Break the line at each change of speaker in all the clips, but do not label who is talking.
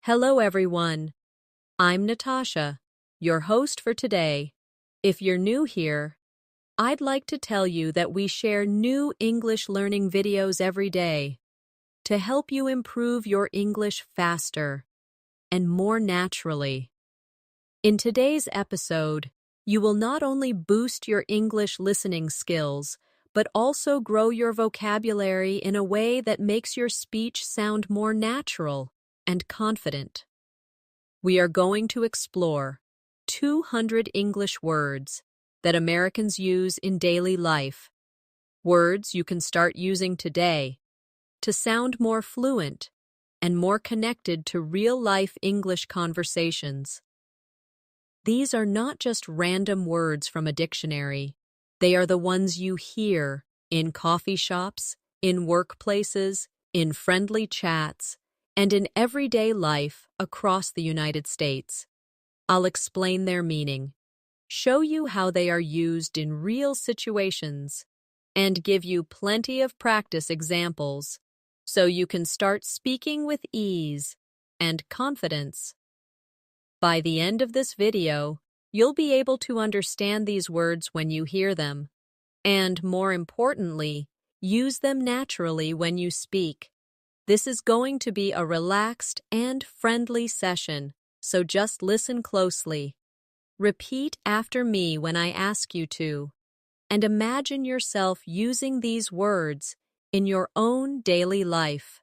Hello, everyone. I'm Natasha, your host for today. If you're new here, I'd like to tell you that we share new English learning videos every day to help you improve your English faster and more naturally. In today's episode, you will not only boost your English listening skills, but also grow your vocabulary in a way that makes your speech sound more natural and confident. We are going to explore 200 English words that Americans use in daily life, words you can start using today to sound more fluent and more connected to real-life English conversations. These are not just random words from a dictionary. They are the ones you hear in coffee shops, in workplaces, in friendly chats, and in everyday life across the United States. I'll explain their meaning, show you how they are used in real situations, and give you plenty of practice examples so you can start speaking with ease and confidence. By the end of this video, you'll be able to understand these words when you hear them, and more importantly, use them naturally when you speak. This is going to be a relaxed and friendly session, so just listen closely. Repeat after me when I ask you to, and imagine yourself using these words in your own daily life.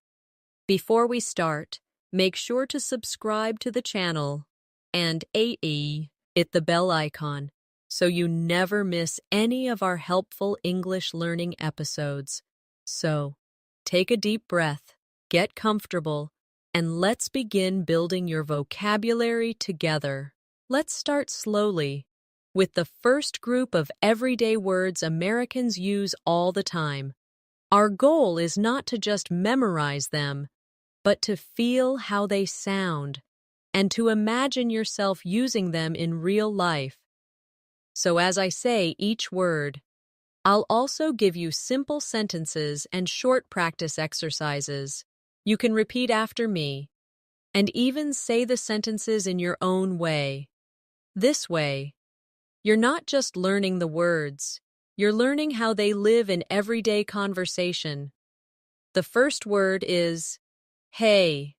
Before we start, make sure to subscribe to the channel and hit the bell icon so you never miss any of our helpful English learning episodes. So, take a deep breath, get comfortable, and let's begin building your vocabulary together. Let's start slowly with the first group of everyday words Americans use all the time. Our goal is not to just memorize them, but to feel how they sound and to imagine yourself using them in real life. So as I say each word, I'll also give you simple sentences and short practice exercises. You can repeat after me, and even say the sentences in your own way. This way, you're not just learning the words, you're learning how they live in everyday conversation. The first word is hey.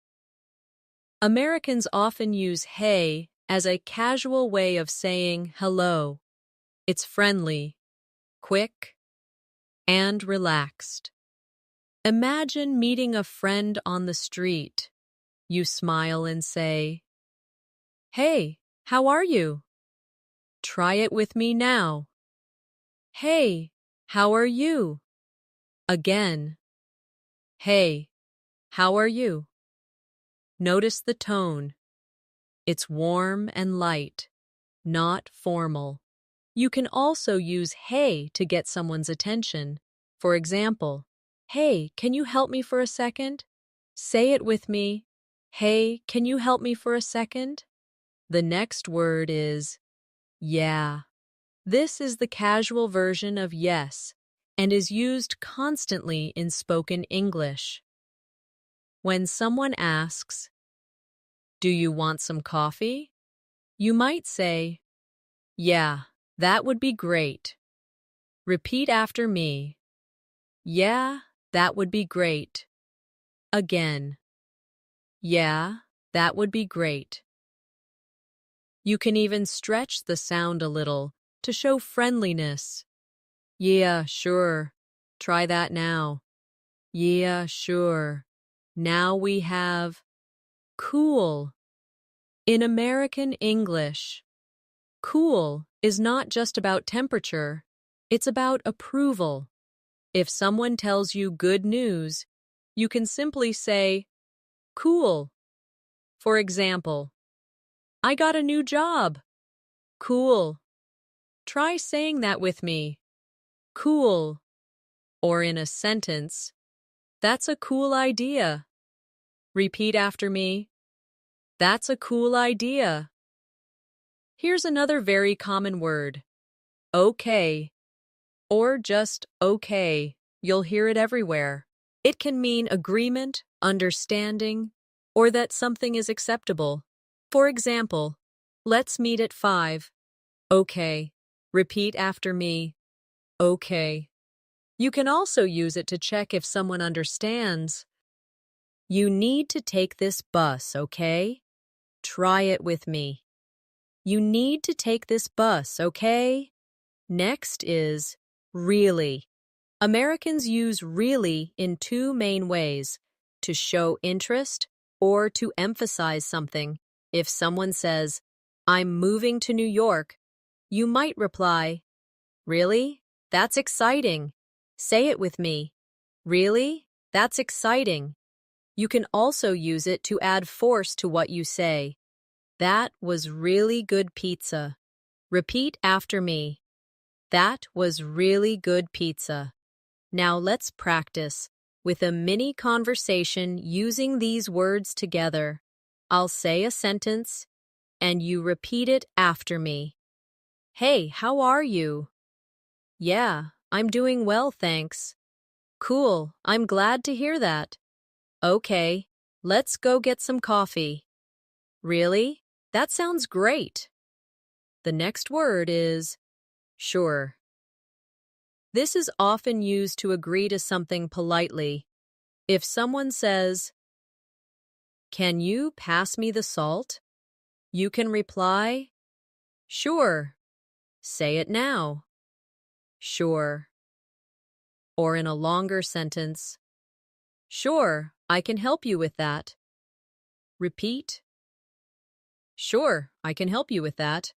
Americans often use hey as a casual way of saying hello. It's friendly, quick, and relaxed. Imagine meeting a friend on the street. You smile and say, "Hey, how are you?" Try it with me now. "Hey, how are you?" Again. "Hey, how are you?" Notice the tone. It's warm and light, not formal. You can also use hey to get someone's attention. For example, "Hey, can you help me for a second?" Say it with me. "Hey, can you help me for a second?" The next word is yeah. This is the casual version of yes and is used constantly in spoken English. When someone asks, "Do you want some coffee?" you might say, "Yeah, that would be great." Repeat after me. "Yeah, that would be great." Again. "Yeah, that would be great." You can even stretch the sound a little to show friendliness. "Yeah, sure. Try that now." "Yeah, sure." Now we have cool. In American English, cool is not just about temperature, it's about approval. If someone tells you good news, you can simply say, "Cool." For example, "I got a new job." Cool. Try saying that with me. Cool. Or in a sentence, "That's a cool idea." Repeat after me. "That's a cool idea." Here's another very common word. Okay. Or just okay. You'll hear it everywhere. It can mean agreement, understanding, or that something is acceptable. For example, let's meet at 5. Okay. Repeat after me. Okay. You can also use it to check if someone understands. You need to take this bus, okay? Try it with me. You need to take this bus, okay? Next is really. Americans use really in two main ways: to show interest or to emphasize something. If someone says, "I'm moving to New York," you might reply, "Really? That's exciting." Say it with me. Really? That's exciting. You can also use it to add force to what you say. That was really good pizza. Repeat after me. That was really good pizza. Now let's practice with a mini conversation using these words together. I'll say a sentence, and you repeat it after me. Hey, how are you? Yeah, I'm doing well, thanks. Cool, I'm glad to hear that. Okay, let's go get some coffee. Really? That sounds great. The next word is sure. This is often used to agree to something politely. If someone says, "Can you pass me the salt?" you can reply, "Sure." Say it now. Sure. Or in a longer sentence, "Sure, I can help you with that." Repeat, "Sure, I can help you with that."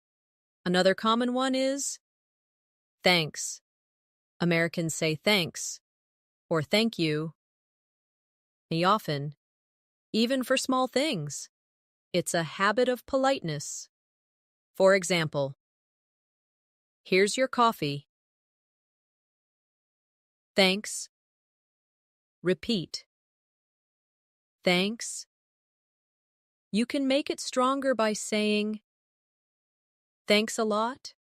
Another common one is thanks. Americans say thanks or thank you often, even for small things. It's a habit of politeness. For example, here's your coffee. Thanks. Repeat. Thanks. You can make it stronger by saying, "Thanks a lot,"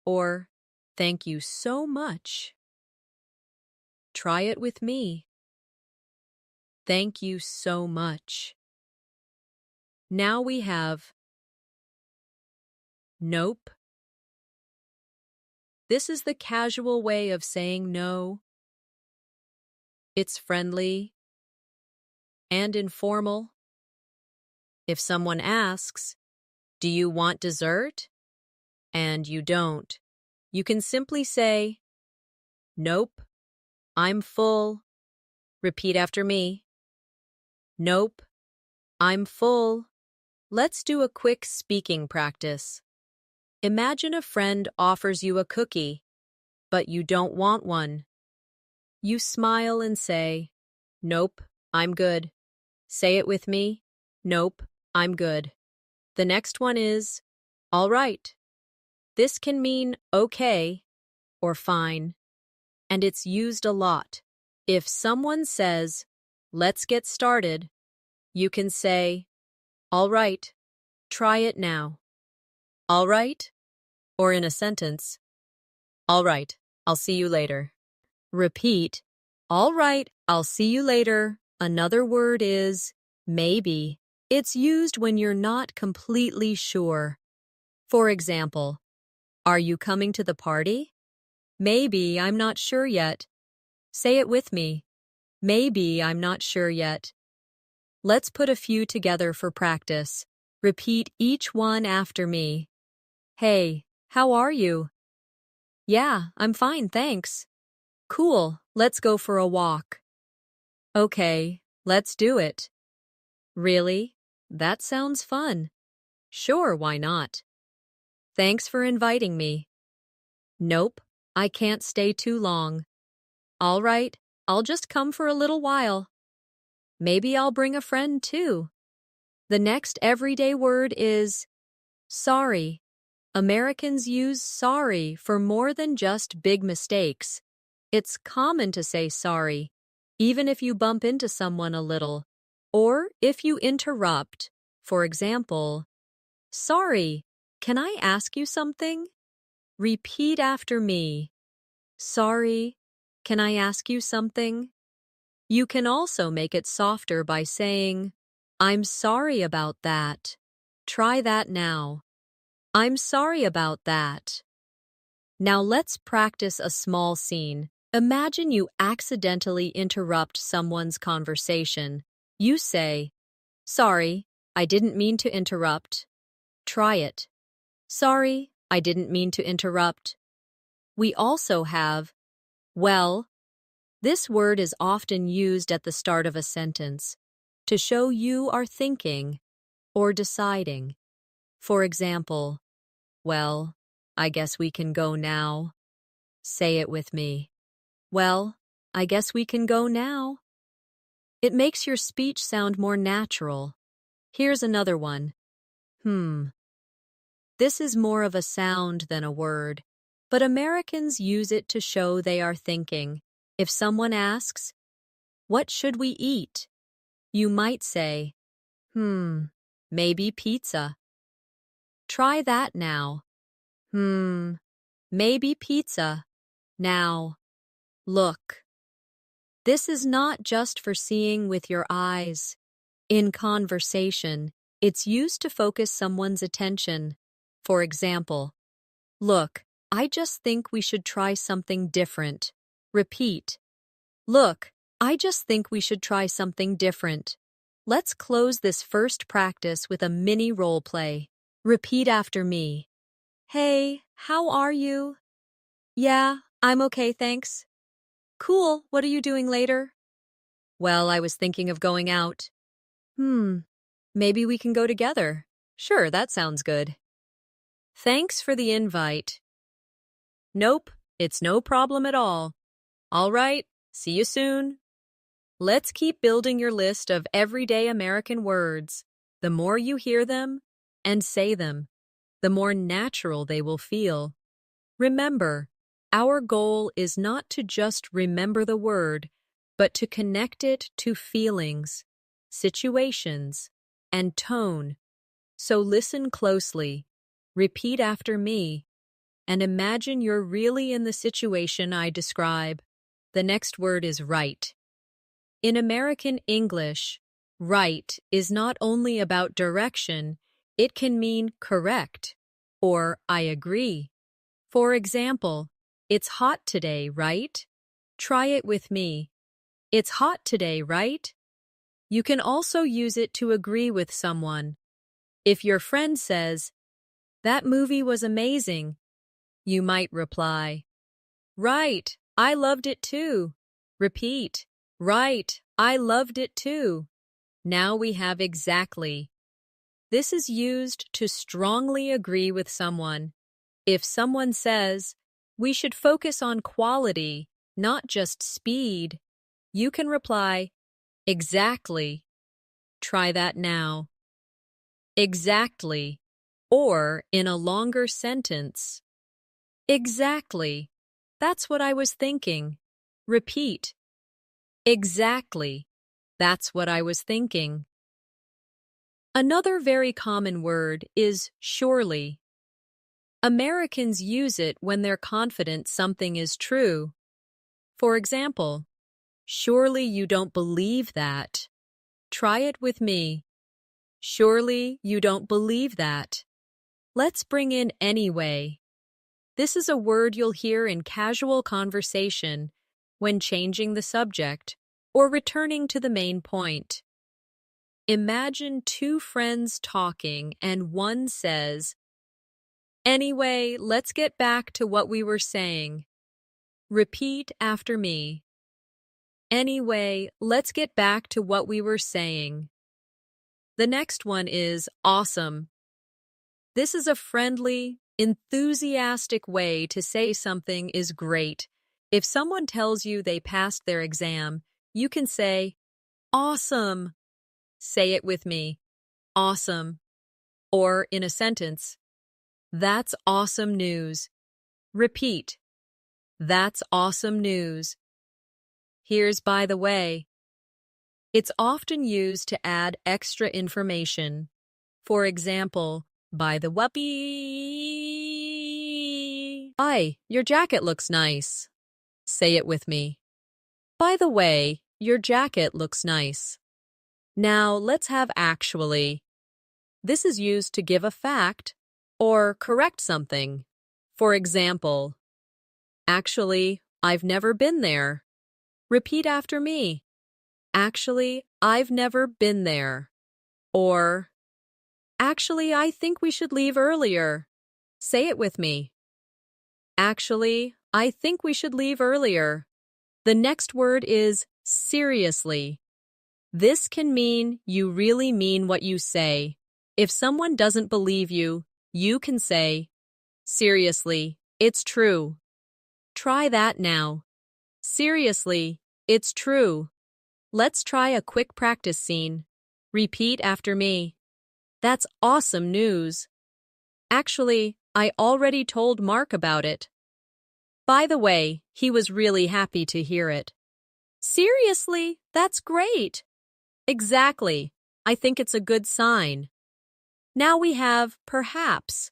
or "Thank you so much." Try it with me. Thank you so much. Now we have nope. This is the casual way of saying no. It's friendly and informal. If someone asks, "Do you want dessert?" and you don't, you can simply say, "Nope, I'm full." Repeat after me. Nope, I'm full. Let's do a quick speaking practice. Imagine a friend offers you a cookie, but you don't want one. You smile and say, "Nope, I'm good." Say it with me. Nope, I'm good. The next one is, all right. This can mean okay or fine, and it's used a lot. If someone says, "Let's get started," you can say, "All right, try it now." All right? Or in a sentence, "All right, I'll see you later." Repeat, "All right, I'll see you later." Another word is maybe. It's used when you're not completely sure. For example, "Are you coming to the party?" Maybe, I'm not sure yet. Say it with me. Maybe, I'm not sure yet. Let's put a few together for practice. Repeat each one after me. Hey, how are you? Yeah, I'm fine, thanks. Cool, let's go for a walk. Okay, let's do it. Really? That sounds fun. Sure, why not? Thanks for inviting me. Nope, I can't stay too long. All right, I'll just come for a little while. Maybe I'll bring a friend too. The next everyday word is sorry. Americans use sorry for more than just big mistakes. It's common to say sorry, even if you bump into someone a little, or if you interrupt. For example, "Sorry, can I ask you something?" Repeat after me. Sorry, can I ask you something? You can also make it softer by saying, I'm sorry about that. Try that now. I'm sorry about that. Now let's practice a small scene. Imagine you accidentally interrupt someone's conversation. You say, "Sorry, I didn't mean to interrupt." Try it. "Sorry, I didn't mean to interrupt." We also have, well. This word is often used at the start of a sentence to show you are thinking or deciding. For example, "Well, I guess we can go now." Say it with me. "Well, I guess we can go now." It makes your speech sound more natural. Here's another one. This is more of a sound than a word, but Americans use it to show they are thinking. If someone asks, "What should we eat?" you might say, maybe pizza." Try that now. Maybe pizza. Now, look. This is not just for seeing with your eyes. In conversation, it's used to focus someone's attention. For example, "Look, I just think we should try something different." Repeat. "Look, I just think we should try something different." Let's close this first practice with a mini role play. Repeat after me. "Hey, how are you?" "Yeah, I'm okay, thanks." "Cool, what are you doing later?" "Well, I was thinking of going out." Maybe we can go together." "Sure, that sounds good." "Thanks for the invite." "Nope, it's no problem at all." "All right, see you soon." Let's keep building your list of everyday American words. The more you hear them and say them, the more natural they will feel. Remember, our goal is not to just remember the word, but to connect it to feelings, situations, and tone. So listen closely, repeat after me, and imagine you're really in the situation I describe. The next word is right. In American English, right is not only about direction, it can mean correct or I agree. For example, "It's hot today, right?" Try it with me. "It's hot today, right?" You can also use it to agree with someone. If your friend says, "That movie was amazing," you might reply, "Right, I loved it too." Repeat, "Right, I loved it too." Now we have exactly. This is used to strongly agree with someone. If someone says, "We should focus on quality, not just speed," you can reply, "Exactly." Try that now. Exactly. Or in a longer sentence. Exactly. That's what I was thinking. Repeat. Exactly. That's what I was thinking. Another very common word is surely. Americans use it when they're confident something is true. For example, "Surely you don't believe that." Try it with me. "Surely you don't believe that." Let's bring in anyway. This is a word you'll hear in casual conversation when changing the subject or returning to the main point. Imagine two friends talking and one says, "Anyway, let's get back to what we were saying." Repeat after me. Anyway, let's get back to what we were saying. The next one is awesome. This is a friendly, enthusiastic way to say something is great. If someone tells you they passed their exam, you can say, "Awesome." Say it with me. Awesome. Or in a sentence, "That's awesome news." Repeat. That's awesome news. Here's by the way. It's often used to add extra information. For example, by the way. "Hi, your jacket looks nice." Say it with me. "By the way, your jacket looks nice." Now let's have actually. This is used to give a fact or correct something. For example, actually, I've never been there. Repeat after me. Actually, I've never been there. Or, actually, I think we should leave earlier. Say it with me. Actually, I think we should leave earlier. The next word is seriously. This can mean you really mean what you say. If someone doesn't believe you, you can say, seriously, it's true. Try that now. Seriously, it's true. Let's try a quick practice scene. Repeat after me. That's awesome news. Actually, I already told Mark about it. By the way, he was really happy to hear it. Seriously, that's great. Exactly. I think it's a good sign. Now we have perhaps.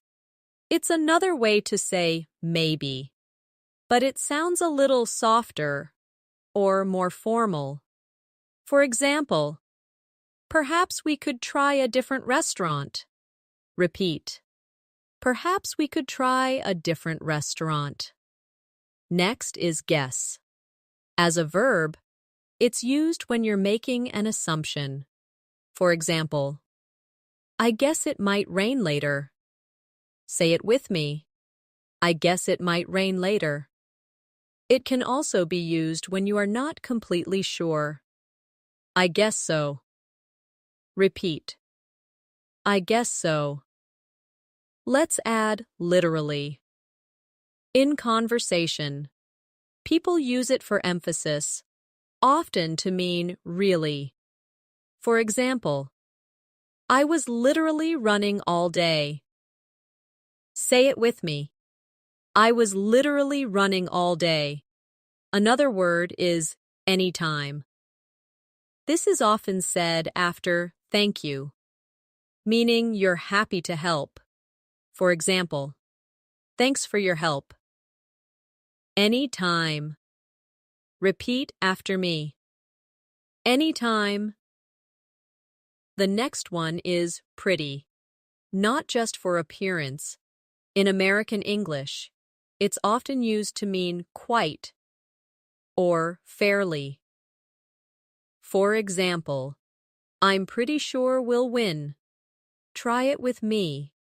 It's another way to say maybe, but it sounds a little softer or more formal. For example, perhaps we could try a different restaurant. Repeat. Perhaps we could try a different restaurant. Next is guess. As a verb, it's used when you're making an assumption. For example, I guess it might rain later. Say it with me. I guess it might rain later. It can also be used when you are not completely sure. I guess so. Repeat. I guess so. Let's add literally. In conversation, people use it for emphasis, often to mean really. For example, I was literally running all day. Say it with me. I was literally running all day. Another word is anytime. This is often said after thank you, meaning you're happy to help. For example, thanks for your help. Anytime. Repeat after me. Anytime. The next one is pretty, not just for appearance. In American English, it's often used to mean quite or fairly. For example, I'm pretty sure we'll win. Try it with me.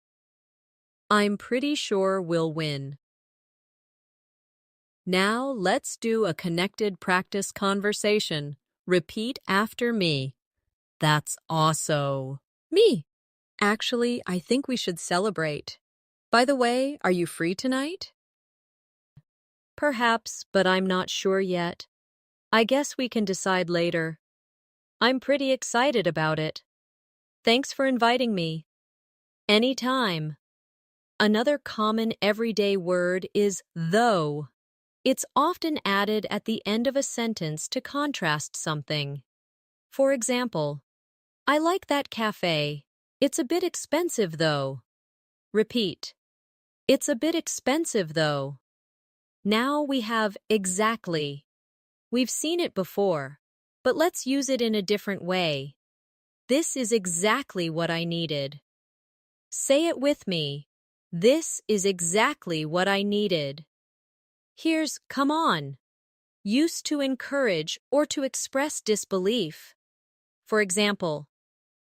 I'm pretty sure we'll win. Now let's do a connected practice conversation. Repeat after me. That's awesome. Me. Actually, I think we should celebrate. By the way, are you free tonight? Perhaps, but I'm not sure yet. I guess we can decide later. I'm pretty excited about it. Thanks for inviting me. Anytime. Another common everyday word is though. It's often added at the end of a sentence to contrast something. For example, I like that cafe. It's a bit expensive though. Repeat. It's a bit expensive though. Now we have exactly. We've seen it before, but let's use it in a different way. This is exactly what I needed. Say it with me. This is exactly what I needed. Here's come on. Used to encourage or to express disbelief. For example,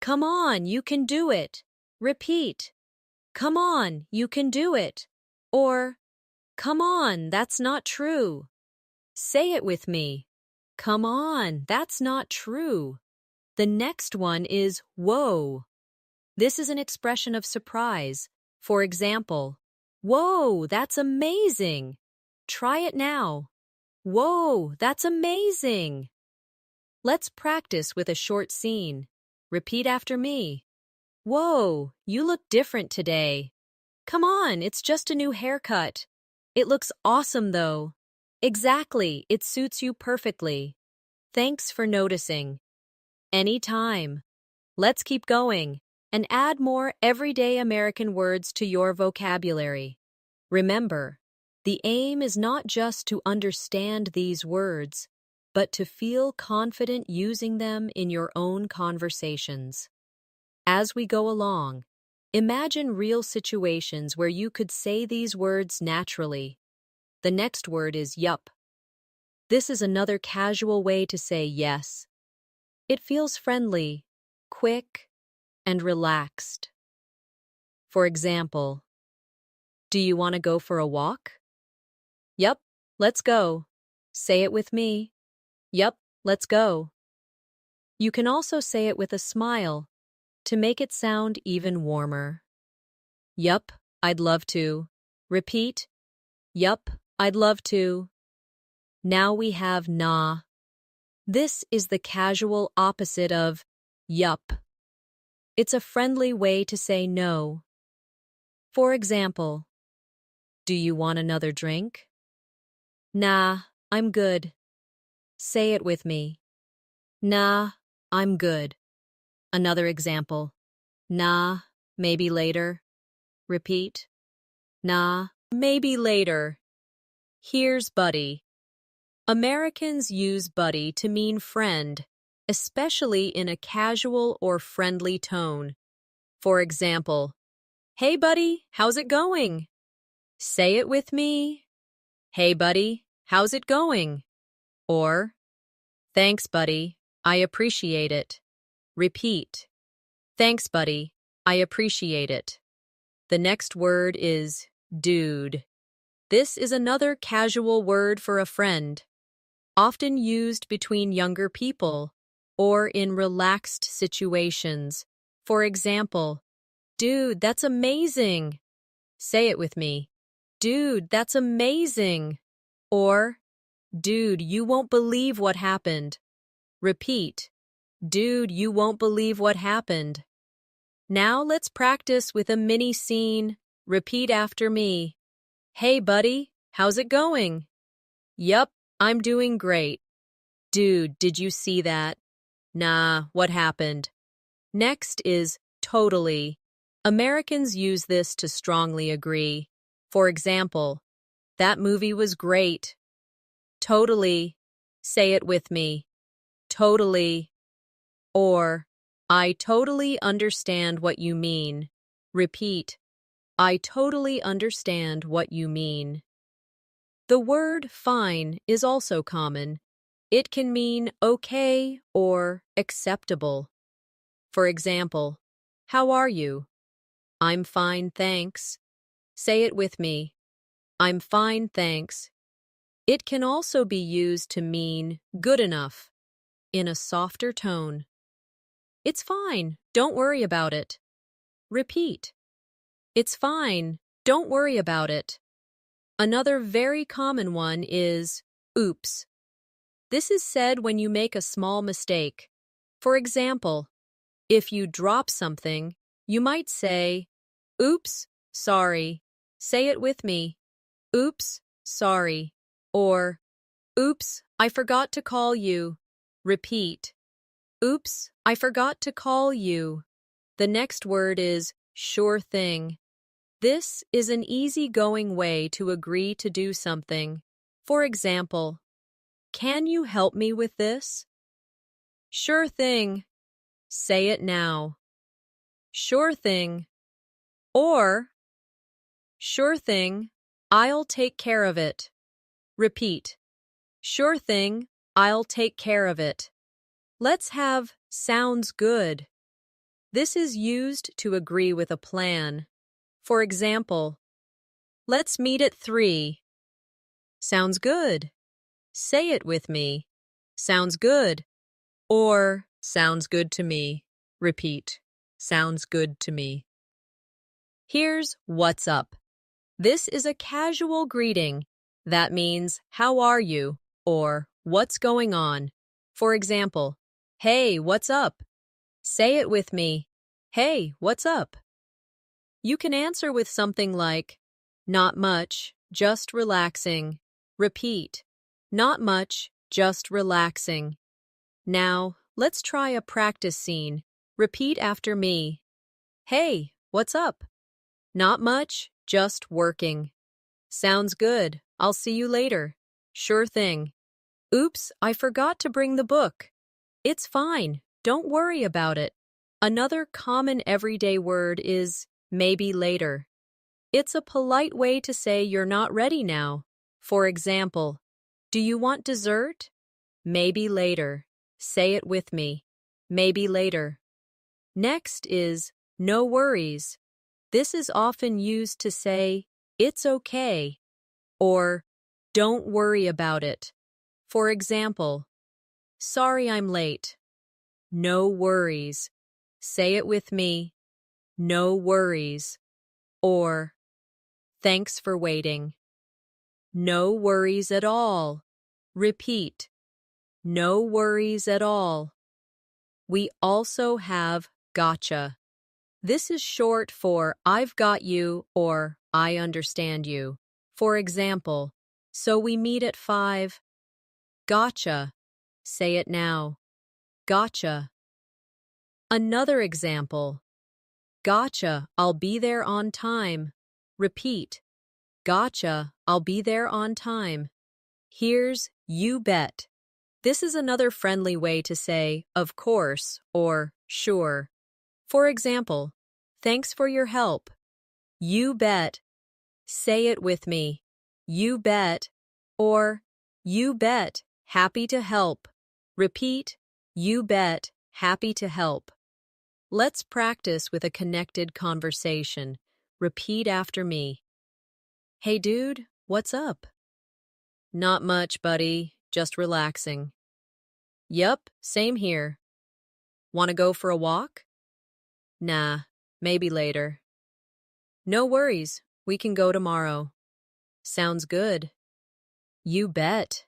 come on, you can do it. Repeat. Come on, you can do it. Or, come on, that's not true. Say it with me. Come on, that's not true. The next one is whoa. This is an expression of surprise. For example, whoa, that's amazing. Try it now. Whoa, that's amazing. Let's practice with a short scene. Repeat after me. Whoa, you look different today. Come on, it's just a new haircut. It looks awesome though. Exactly, it suits you perfectly. Thanks for noticing. Anytime. Let's keep going and add more everyday American words to your vocabulary. Remember, the aim is not just to understand these words, but to feel confident using them in your own conversations. As we go along, imagine real situations where you could say these words naturally. The next word is yup. This is another casual way to say yes. It feels friendly, quick, and relaxed. For example, do you want to go for a walk? Yup, let's go. Say it with me. Yup, let's go. You can also say it with a smile to make it sound even warmer. Yup, I'd love to. Repeat. Yup, I'd love to. Now we have nah. This is the casual opposite of yup. It's a friendly way to say no. For example, do you want another drink? Nah, I'm good. Say it with me. Nah, I'm good. Another example. Nah, maybe later. Repeat. Nah, maybe later. Here's buddy. Americans use buddy to mean friend, especially in a casual or friendly tone. For example, hey buddy, how's it going? Say it with me. Hey buddy, how's it going? Or, thanks buddy, I appreciate it. Repeat. Thanks buddy, I appreciate it. The next word is dude. This is another casual word for a friend, often used between younger people or in relaxed situations. For example, dude, that's amazing. Say it with me. Dude, that's amazing. Or, dude, you won't believe what happened. Repeat. Dude, you won't believe what happened. Now let's practice with a mini scene. Repeat after me. Hey buddy, how's it going? Yup, I'm doing great. Dude, did you see that? Nah, what happened? Next is totally. Americans use this to strongly agree. For example, that movie was great. Totally. Say it with me. Totally. Or, I totally understand what you mean. Repeat. I totally understand what you mean. The word fine is also common. It can mean okay or acceptable. For example, how are you? I'm fine, thanks. Say it with me. I'm fine, thanks. It can also be used to mean good enough, in a softer tone. It's fine, don't worry about it. Repeat. It's fine, don't worry about it. Another very common one is oops. This is said when you make a small mistake. For example, if you drop something, you might say, oops, sorry. Say it with me. Oops, sorry. Or, oops, I forgot to call you. Repeat. Oops, I forgot to call you. The next word is sure thing. This is an easygoing way to agree to do something. For example, can you help me with this? Sure thing. Say it now. Sure thing. Or, sure thing, I'll take care of it. Repeat. Sure thing, I'll take care of it. Let's have sounds good. This is used to agree with a plan. For example, let's meet at 3. Sounds good. Say it with me. Sounds good. Or, sounds good to me. Repeat. Sounds good to me. Here's what's up. This is a casual greeting. That means, how are you? Or, what's going on? For example, hey, what's up? Say it with me. Hey, what's up? You can answer with something like, not much, just relaxing. Repeat. Not much, just relaxing. Now, let's try a practice scene. Repeat after me. Hey, what's up? Not much, just working. Sounds good. I'll see you later. Sure thing. Oops, I forgot to bring the book. It's fine. Don't worry about it. Another common everyday word is maybe later. It's a polite way to say you're not ready now. For example, do you want dessert? Maybe later. Say it with me. Maybe later. Next is no worries. This is often used to say it's okay or don't worry about it. For example, sorry I'm late. No worries. Say it with me. No worries. Or thanks for waiting. No worries at all. Repeat. No worries at all. We also have gotcha. This is short for I've got you or I understand you. For example, so we meet at 5. Gotcha. Say it now. Gotcha. Another example. Gotcha, I'll be there on time. Repeat. Gotcha, I'll be there on time. Here's you bet. This is another friendly way to say of course or sure. For example, thanks for your help. You bet. Say it with me. You bet. Or you bet. Happy to help. Repeat. You bet. Happy to help. Let's practice with a connected conversation. Repeat after me. Hey dude, what's up? Not much, buddy. Just relaxing. Yup, same here. Want to go for a walk? Nah, maybe later. No worries, we can go tomorrow. Sounds good. You bet.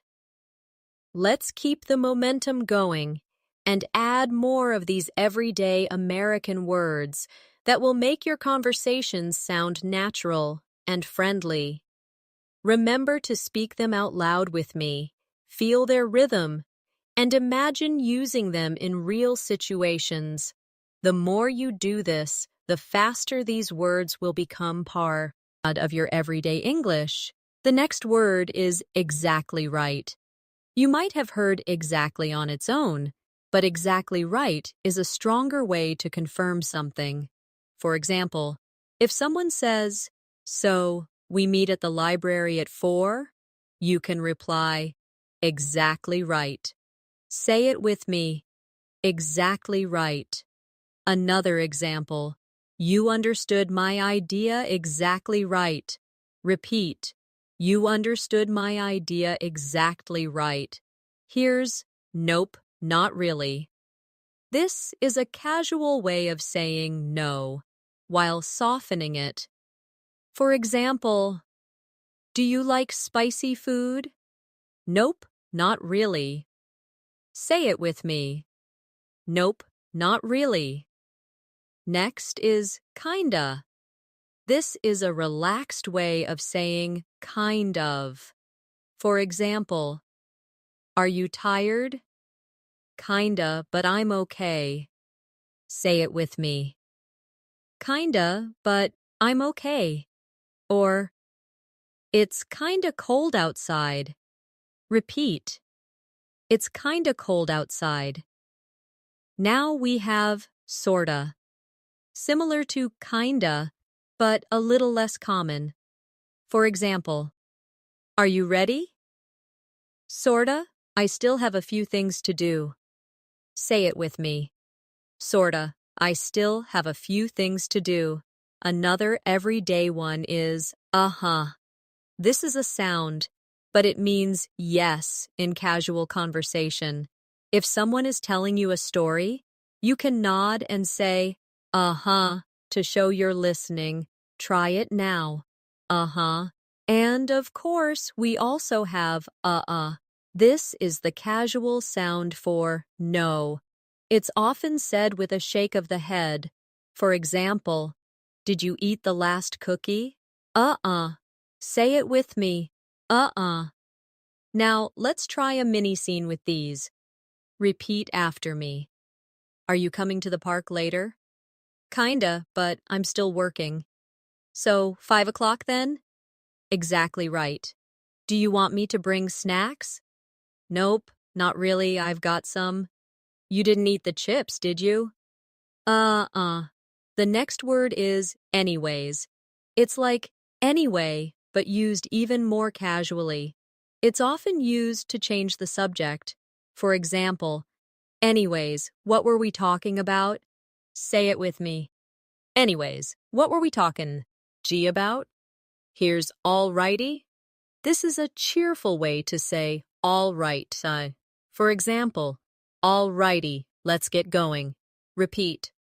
Let's keep the momentum going and add more of these everyday American words that will make your conversations sound natural and friendly. Remember to speak them out loud with me, feel their rhythm, and imagine using them in real situations. The more you do this, the faster these words will become part of your everyday English. The next word is exactly right. You might have heard exactly on its own, but exactly right is a stronger way to confirm something. For example, if someone says, "So, we meet at the library at 4?" You can reply, "Exactly right." Say it with me. Exactly right. Another example. You understood my idea exactly right. Repeat. You understood my idea exactly right. Here's nope, not really. This is a casual way of saying no, while softening it. For example, do you like spicy food? Nope, not really. Say it with me. Nope, not really. Next is kinda. This is a relaxed way of saying kind of. For example, are you tired? Kinda, but I'm okay. Say it with me. Kinda, but I'm okay. Or, it's kinda cold outside. Repeat. It's kinda cold outside. Now we have sorta. Similar to kinda, but a little less common. For example, are you ready? Sorta, I still have a few things to do. Say it with me. Sorta, I still have a few things to do. Another everyday one is uh-huh. This is a sound, but it means yes in casual conversation. If someone is telling you a story, you can nod and say, uh-huh, to show you're listening. Try it now. Uh-huh. And of course, we also have uh-uh. This is the casual sound for no. It's often said with a shake of the head. For example, did you eat the last cookie? Uh-uh. Say it with me. Uh-uh. Now, let's try a mini scene with these. Repeat after me. Are you coming to the park later? Kinda, but I'm still working. So, 5 o'clock then? Exactly right. Do you want me to bring snacks? Nope, not really, I've got some. You didn't eat the chips, did you? Uh-uh. The next word is anyways. It's like anyway, but used even more casually. It's often used to change the subject. For example, anyways, what were we talking about? Say it with me. Anyways, what were we talking, about? Here's alrighty. This is a cheerful way to say all right. For example, alrighty, let's get going. Repeat.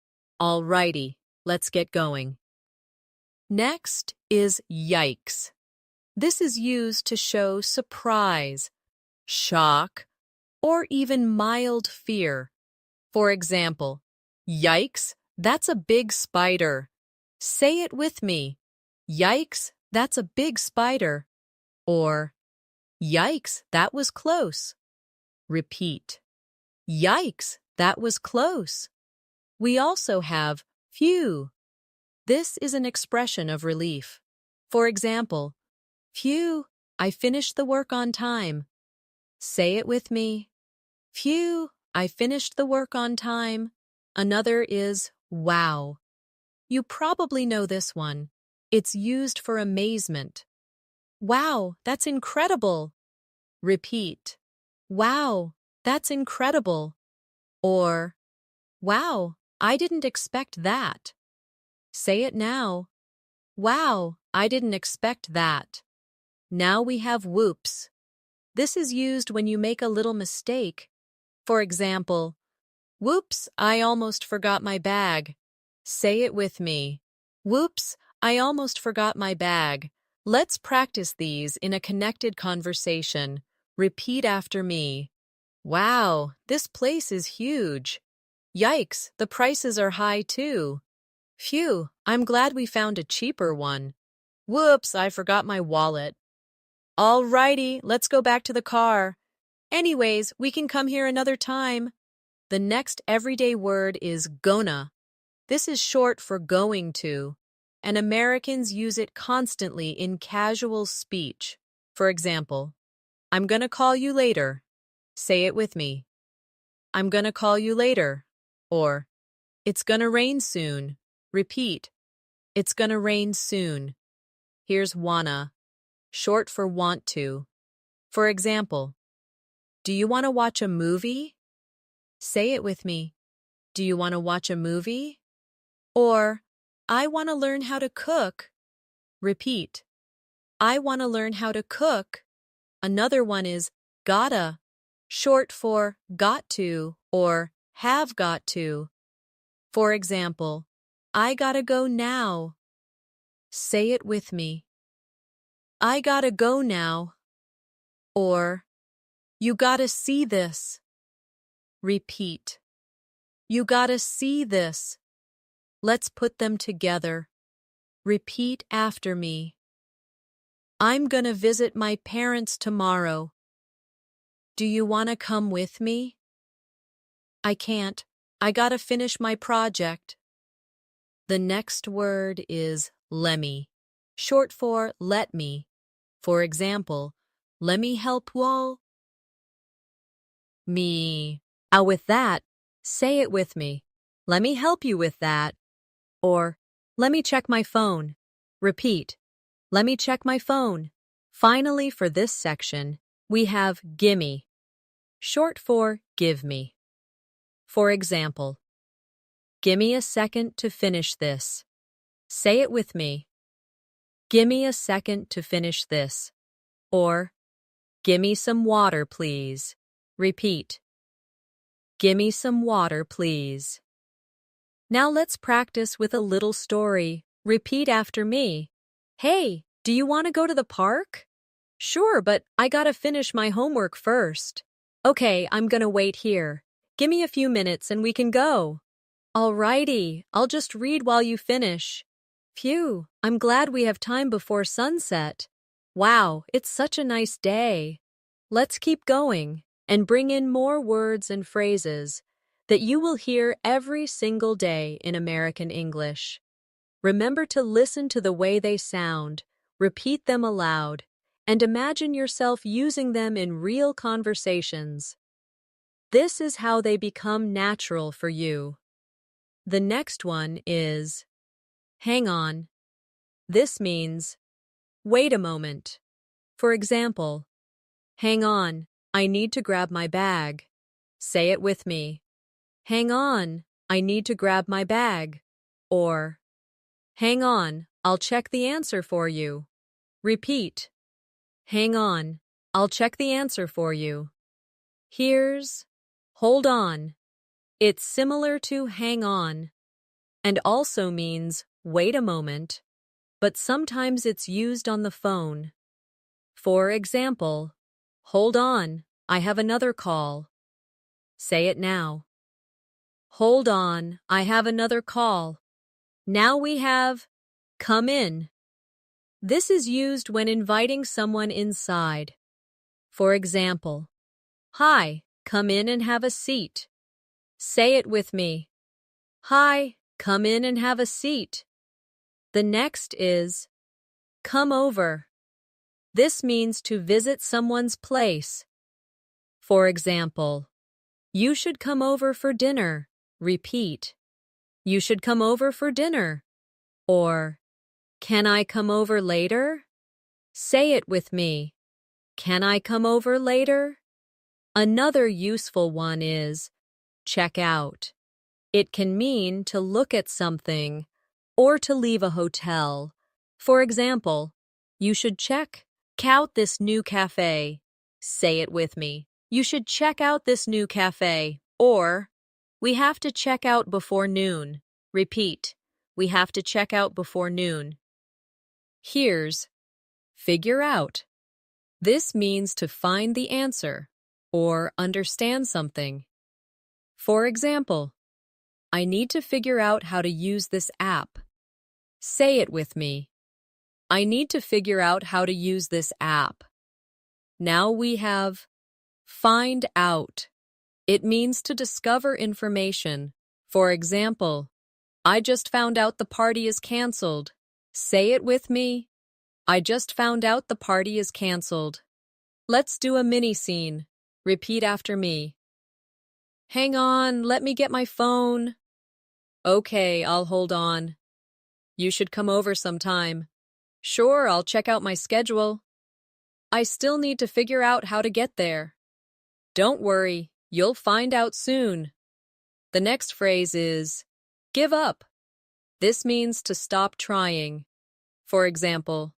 Alrighty, let's get going. Next is yikes. This is used to show surprise, shock, or even mild fear. For example, yikes, that's a big spider. Say it with me. Yikes, that's a big spider. Or, yikes, that was close. Repeat. Yikes, that was close. We also have phew. This is an expression of relief. For example, phew, I finished the work on time. Say it with me. Phew, I finished the work on time. Another is wow. You probably know this one. It's used for amazement. Wow, that's incredible. Repeat. Wow, that's incredible. Or, wow, I didn't expect that. Say it now. Wow, I didn't expect that. Now we have whoops. This is used when you make a little mistake. For example, whoops, I almost forgot my bag. Say it with me. Whoops, I almost forgot my bag. Let's practice these in a connected conversation. Repeat after me. Wow, this place is huge. Yikes, the prices are high too. Phew, I'm glad we found a cheaper one. Whoops, I forgot my wallet. Alrighty, let's go back to the car. Anyways, we can come here another time. The next everyday word is gonna. This is short for going to, and Americans use it constantly in casual speech. For example, I'm gonna call you later. Say it with me. I'm gonna call you later. Or, it's gonna rain soon. Repeat. It's gonna rain soon. Here's wanna, short for want to. For example, do you want to watch a movie? Say it with me. Do you want to watch a movie? Or, I want to learn how to cook. Repeat. I want to learn how to cook. Another one is gotta, short for got to or have got to. For example, I gotta go now. Say it with me. I gotta go now. Or, you gotta see this. Repeat. You gotta see this. Let's put them together. Repeat after me. I'm gonna visit my parents tomorrow. Do you wanna come with me? I can't. I gotta finish my project. The next word is lemme, short for let me. For example, let me help you. Me. Now with that, say it with me. Let me help you with that. Or, let me check my phone. Repeat. Let me check my phone. Finally, for this section, we have gimme, short for give me. For example, gimme a second to finish this. Say it with me. Gimme a second to finish this. Or, gimme some water, please. Repeat. Gimme some water, please. Now let's practice with a little story. Repeat after me. Hey, do you want to go to the park? Sure, but I gotta finish my homework first. Okay, I'm gonna wait here. Give me a few minutes and we can go. Alrighty, I'll just read while you finish. Phew, I'm glad we have time before sunset. Wow, it's such a nice day. Let's keep going and bring in more words and phrases that you will hear every single day in American English. Remember to listen to the way they sound, repeat them aloud, and imagine yourself using them in real conversations. This is how they become natural for you. The next one is, hang on. This means, wait a moment. For example, hang on, I need to grab my bag. Say it with me. Hang on, I need to grab my bag. Or, hang on, I'll check the answer for you. Repeat. Hang on, I'll check the answer for you. Here's, hold on. It's similar to hang on, and also means wait a moment, but sometimes it's used on the phone. For example, hold on, I have another call. Say it now. Hold on, I have another call. Now we have come in. This is used when inviting someone inside. For example, hi, come in and have a seat. Say it with me. Hi, come in and have a seat. The next is come over. This means to visit someone's place. For example, you should come over for dinner. Repeat. You should come over for dinner. Or, can I come over later? Say it with me. Can I come over later? Another useful one is check out. It can mean to look at something or to leave a hotel. For example, you should check out this new cafe. Say it with me. You should check out this new cafe. Or, we have to check out before noon. Repeat. We have to check out before noon. Here's figure out. This means to find the answer or understand something. For example, I need to figure out how to use this app. Say it with me. I need to figure out how to use this app. Now we have find out. It means to discover information. For example, I just found out the party is canceled. Say it with me. I just found out the party is canceled. Let's do a mini scene. Repeat after me. Hang on, let me get my phone. Okay, I'll hold on. You should come over sometime. Sure, I'll check out my schedule. I still need to figure out how to get there. Don't worry, you'll find out soon. The next phrase is give up. This means to stop trying. For example,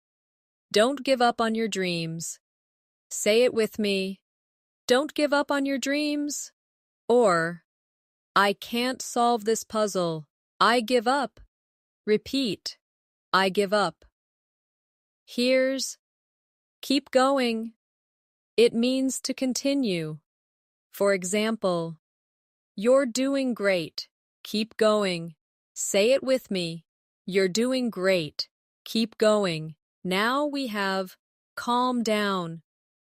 don't give up on your dreams. Say it with me. Don't give up on your dreams. Or, I can't solve this puzzle. I give up. Repeat. I give up. Here's keep going. It means to continue. For example, you're doing great. Keep going. Say it with me. You're doing great. Keep going. Now we have calm down.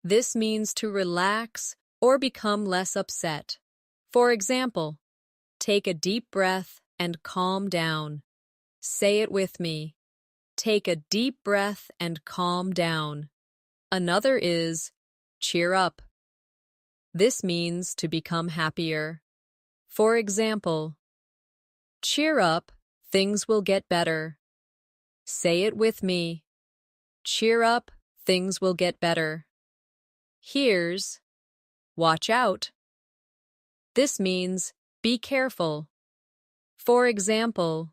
This means to relax or become less upset. For example, take a deep breath and calm down. Say it with me. Take a deep breath and calm down. Another is cheer up. This means to become happier. For example, cheer up, things will get better. Say it with me. Cheer up, things will get better. Here's watch out. This means be careful. For example,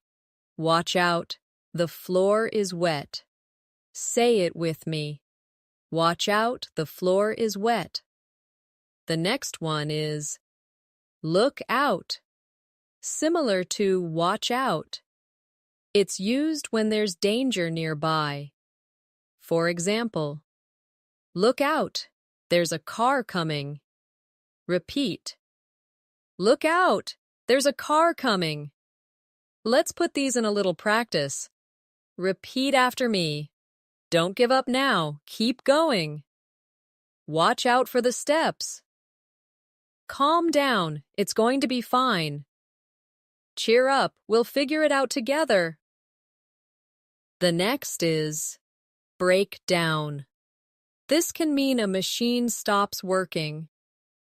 watch out, the floor is wet. Say it with me. Watch out, the floor is wet. The next one is look out. Similar to watch out. It's used when there's danger nearby. For example, look out, there's a car coming. Repeat. Look out, there's a car coming. Let's put these in a little practice. Repeat after me. Don't give up now, keep going. Watch out for the steps. Calm down, it's going to be fine. Cheer up, we'll figure it out together. The next is break down. This can mean a machine stops working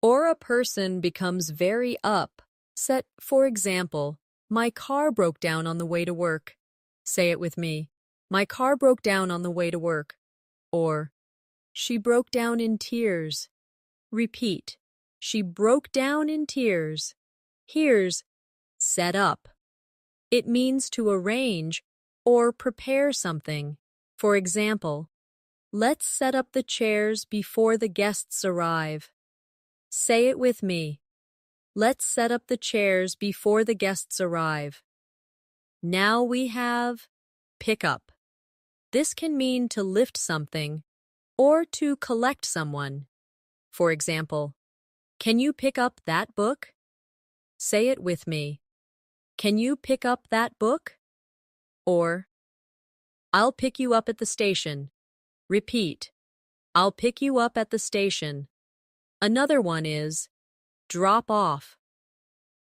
or a person becomes very upset. For example, my car broke down on the way to work. Say it with me. My car broke down on the way to work. Or, she broke down in tears. Repeat. She broke down in tears. Here's set up. It means to arrange or prepare something. For example, let's set up the chairs before the guests arrive. Say it with me. Let's set up the chairs before the guests arrive. Now we have pick up. This can mean to lift something or to collect someone. For example, can you pick up that book? Say it with me. Can you pick up that book? Or, I'll pick you up at the station. Repeat. I'll pick you up at the station. Another one is drop off.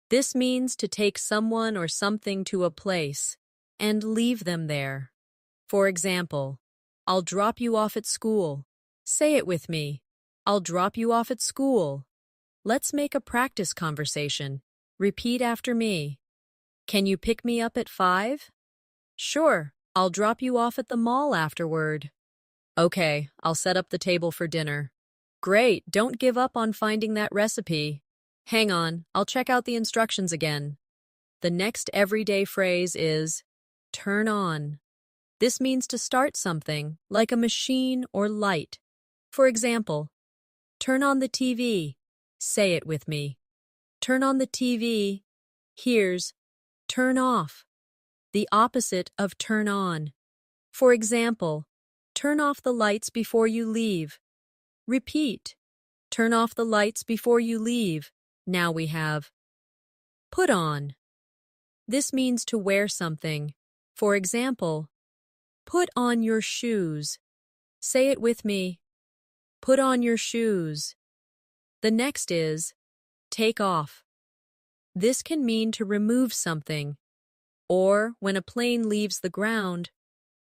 This means to take someone or something to a place and leave them there. For example, I'll drop you off at school. Say it with me. I'll drop you off at school. Let's make a practice conversation. Repeat after me. Can you pick me up at 5? Sure, I'll drop you off at the mall afterward. Okay, I'll set up the table for dinner. Great, don't give up on finding that recipe. Hang on, I'll check out the instructions again. The next everyday phrase is turn on. This means to start something, like a machine or light. For example, turn on the TV. Say it with me. Turn on the TV. Here's turn off, the opposite of turn on. For example, turn off the lights before you leave. Repeat. Turn off the lights before you leave. Now we have put on. This means to wear something. For example, put on your shoes. Say it with me. Put on your shoes. The next is take off. This can mean to remove something, or when a plane leaves the ground.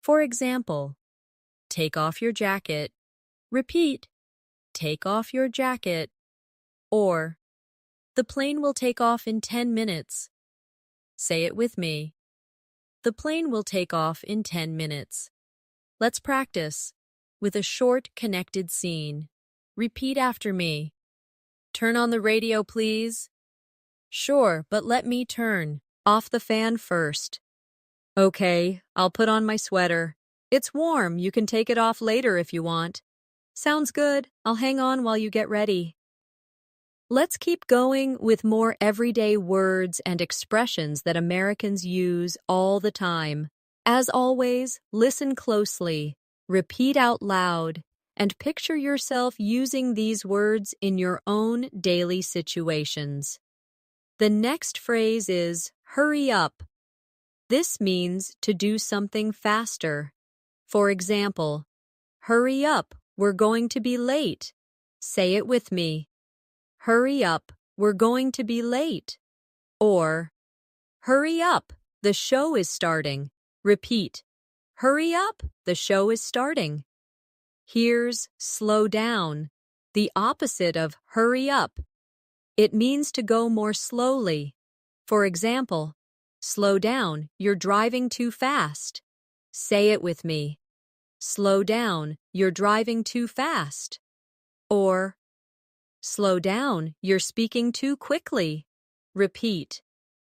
For example, take off your jacket. Repeat. Take off your jacket. Or, the plane will take off in 10 minutes. Say it with me. The plane will take off in 10 minutes. Let's practice with a short connected scene. Repeat after me. Turn on the radio, please. Sure, but let me turn off the fan first. Okay, I'll put on my sweater. It's warm, you can take it off later if you want. Sounds good, I'll hang on while you get ready. Let's keep going with more everyday words and expressions that Americans use all the time. As always, listen closely, repeat out loud, and picture yourself using these words in your own daily situations. The next phrase is hurry up. This means to do something faster. For example, hurry up, we're going to be late. Say it with me. Hurry up, we're going to be late. Or, hurry up, the show is starting. Repeat. Hurry up, the show is starting. Here's slow down, the opposite of hurry up. It means to go more slowly. For example, slow down, you're driving too fast. Say it with me. Slow down, you're driving too fast. Or, slow down, you're speaking too quickly. Repeat.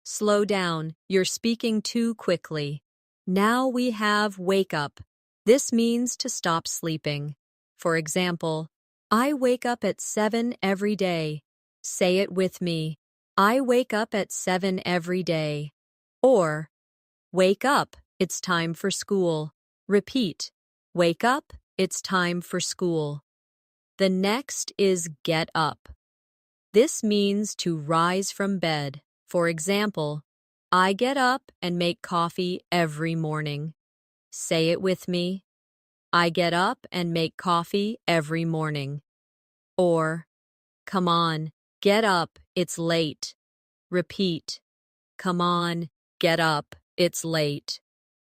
Slow down, you're speaking too quickly. Now we have wake up. This means to stop sleeping. For example, I wake up at 7 every day. Say it with me. I wake up at 7 every day. Or, wake up, it's time for school. Repeat. Wake up, it's time for school. The next is get up. This means to rise from bed. For example, I get up and make coffee every morning. Say it with me. I get up and make coffee every morning. Or, come on, get up, it's late. Repeat. Come on, get up, it's late.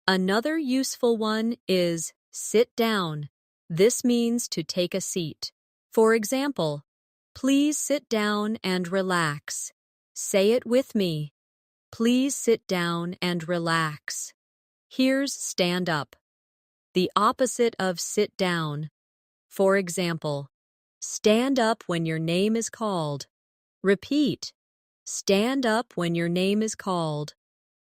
Another useful one is sit down. This means to take a seat. For example, please sit down and relax. Say it with me. Please sit down and relax. Here's stand up. The opposite of sit down. For example, stand up when your name is called. Repeat. Stand up when your name is called.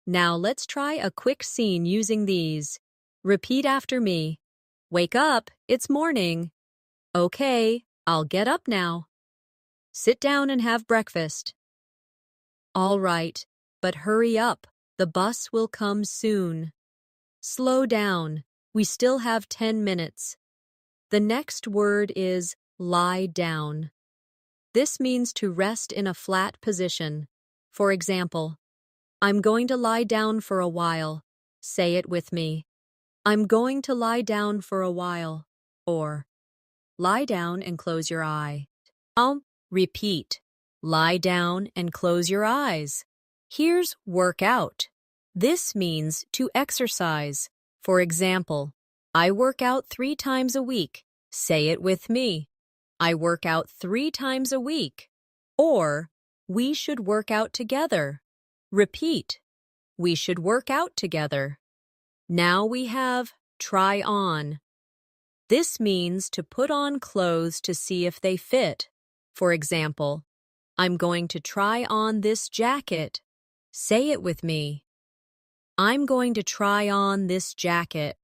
Now let's try a quick scene using these. Repeat after me. Wake up, it's morning. Okay, I'll get up now. Sit down and have breakfast. All right, but hurry up. The bus will come soon. Slow down. We still have 10 minutes. The next word is lie down. This means to rest in a flat position. For example, I'm going to lie down for a while. Say it with me. I'm going to lie down for a while. Or, lie down and close your eye. Repeat. Lie down and close your eyes. Here's work out. This means to exercise. For example, I work out 3 times a week. Say it with me. I work out 3 times a week. Or, we should work out together. Repeat. We should work out together. Now we have try on. This means to put on clothes to see if they fit. For example, I'm going to try on this jacket. Say it with me. I'm going to try on this jacket.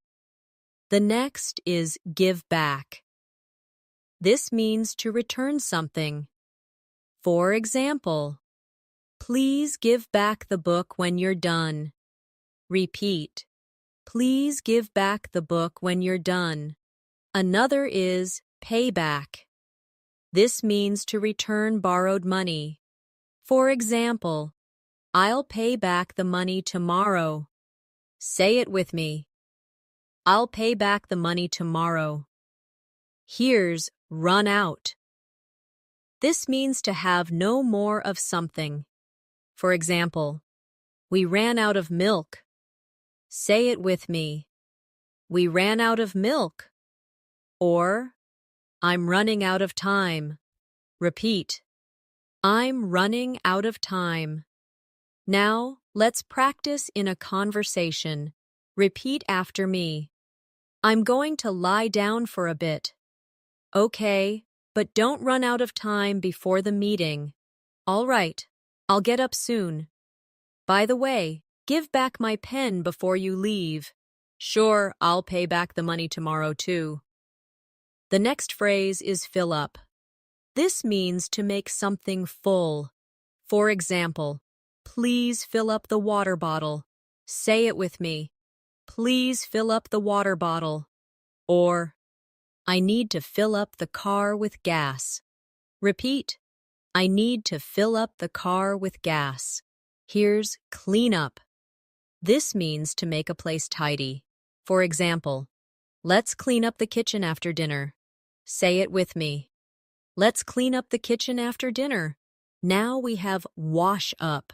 The next is give back. This means to return something. For example, please give back the book when you're done. Repeat. Please give back the book when you're done. Another is pay back. This means to return borrowed money. For example, I'll pay back the money tomorrow. Say it with me. I'll pay back the money tomorrow. Here's run out. This means to have no more of something. For example, we ran out of milk. Say it with me. We ran out of milk. Or, I'm running out of time. Repeat. I'm running out of time. Now, let's practice in a conversation. Repeat after me. I'm going to lie down for a bit. Okay, but don't run out of time before the meeting. All right, I'll get up soon. By the way, give back my pen before you leave. Sure, I'll pay back the money tomorrow too. The next phrase is fill up. This means to make something full. For example, please fill up the water bottle. Say it with me. Please fill up the water bottle. Or, I need to fill up the car with gas. Repeat. I need to fill up the car with gas. Here's clean up. This means to make a place tidy. For example, let's clean up the kitchen after dinner. Say it with me. Let's clean up the kitchen after dinner. Now we have wash up.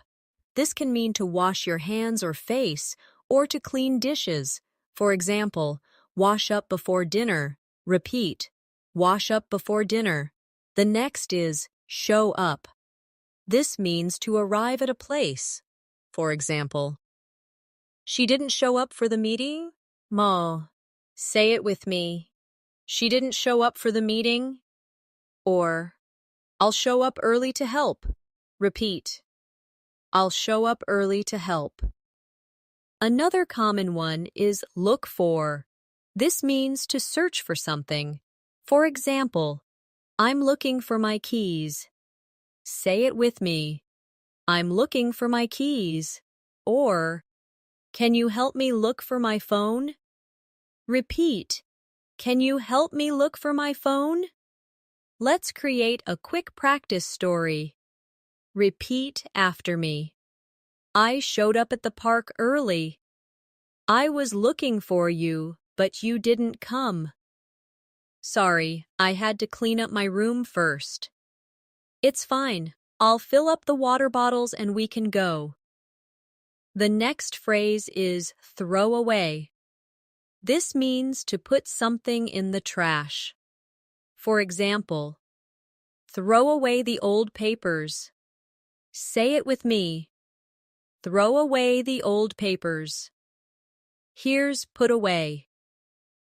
This can mean to wash your hands or face, or to clean dishes. For example, wash up before dinner. Repeat. Wash up before dinner. The next is show up. This means to arrive at a place. For example, she didn't show up for the meeting? Mo. Say it with me. She didn't show up for the meeting? Or, I'll show up early to help. Repeat. I'll show up early to help. Another common one is look for. This means to search for something. For example, I'm looking for my keys. Say it with me. I'm looking for my keys. Or, can you help me look for my phone? Repeat. Can you help me look for my phone? Let's create a quick practice story. Repeat after me. I showed up at the park early. I was looking for you, but you didn't come. Sorry, I had to clean up my room first. It's fine. I'll fill up the water bottles and we can go. The next phrase is throw away. This means to put something in the trash. For example, throw away the old papers. Say it with me. Throw away the old papers. Here's put away.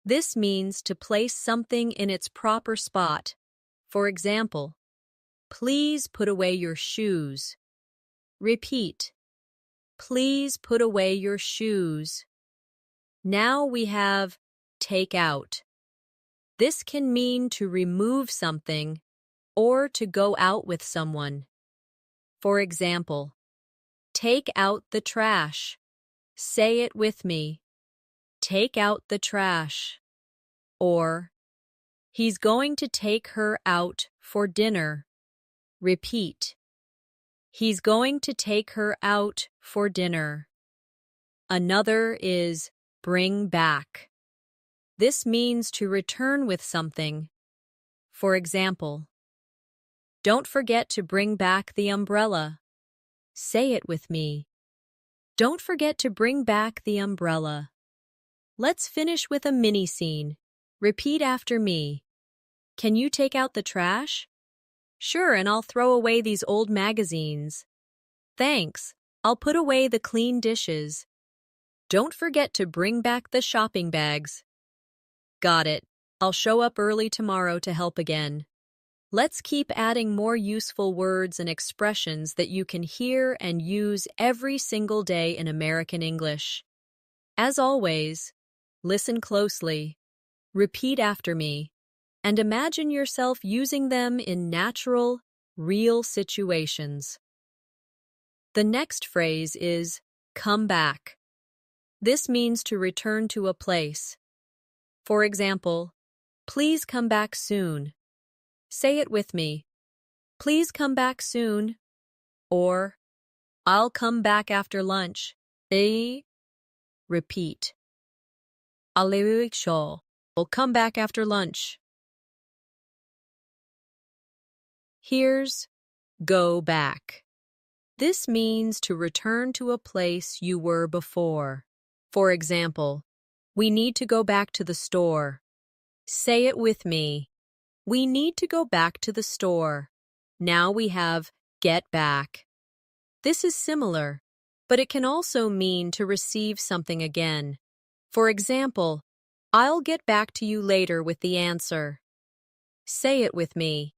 This means to place something in its proper spot. For example, please put away your shoes. Repeat. Please put away your shoes. Now we have take out. This can mean to remove something or to go out with someone. For example, take out the trash. Say it with me. Take out the trash. Or, he's going to take her out for dinner. Repeat. He's going to take her out for dinner. Another is bring back. This means to return with something. For example, don't forget to bring back the umbrella. Say it with me. Don't forget to bring back the umbrella. Let's finish with a mini scene. Repeat after me. Can you take out the trash? Sure, and I'll throw away these old magazines. Thanks. I'll put away the clean dishes. Don't forget to bring back the shopping bags. Got it. I'll show up early tomorrow to help again. Let's keep adding more useful words and expressions that you can hear and use every single day in American English. As always, listen closely, repeat after me, and imagine yourself using them in natural, real situations. The next phrase is come back. This means to return to a place. For example, please come back soon. Say it with me. Please come back soon. Or, I'll come back after lunch. Repeat. I'll come back after lunch. Here's go back. This means to return to a place you were before. For example, we need to go back to the store. Say it with me. We need to go back to the store. Now we have get back. This is similar, but it can also mean to receive something again. For example, I'll get back to you later with the answer. Say it with me.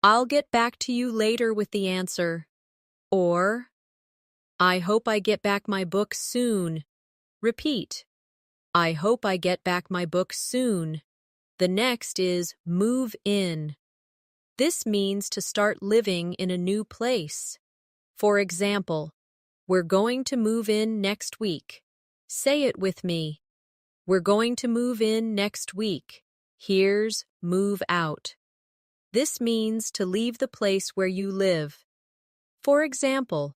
I'll get back to you later with the answer. Or, I hope I get back my book soon. Repeat. I hope I get back my book soon. The next is move in. This means to start living in a new place. For example, we're going to move in next week. Say it with me. We're going to move in next week. Here's move out. This means to leave the place where you live. For example,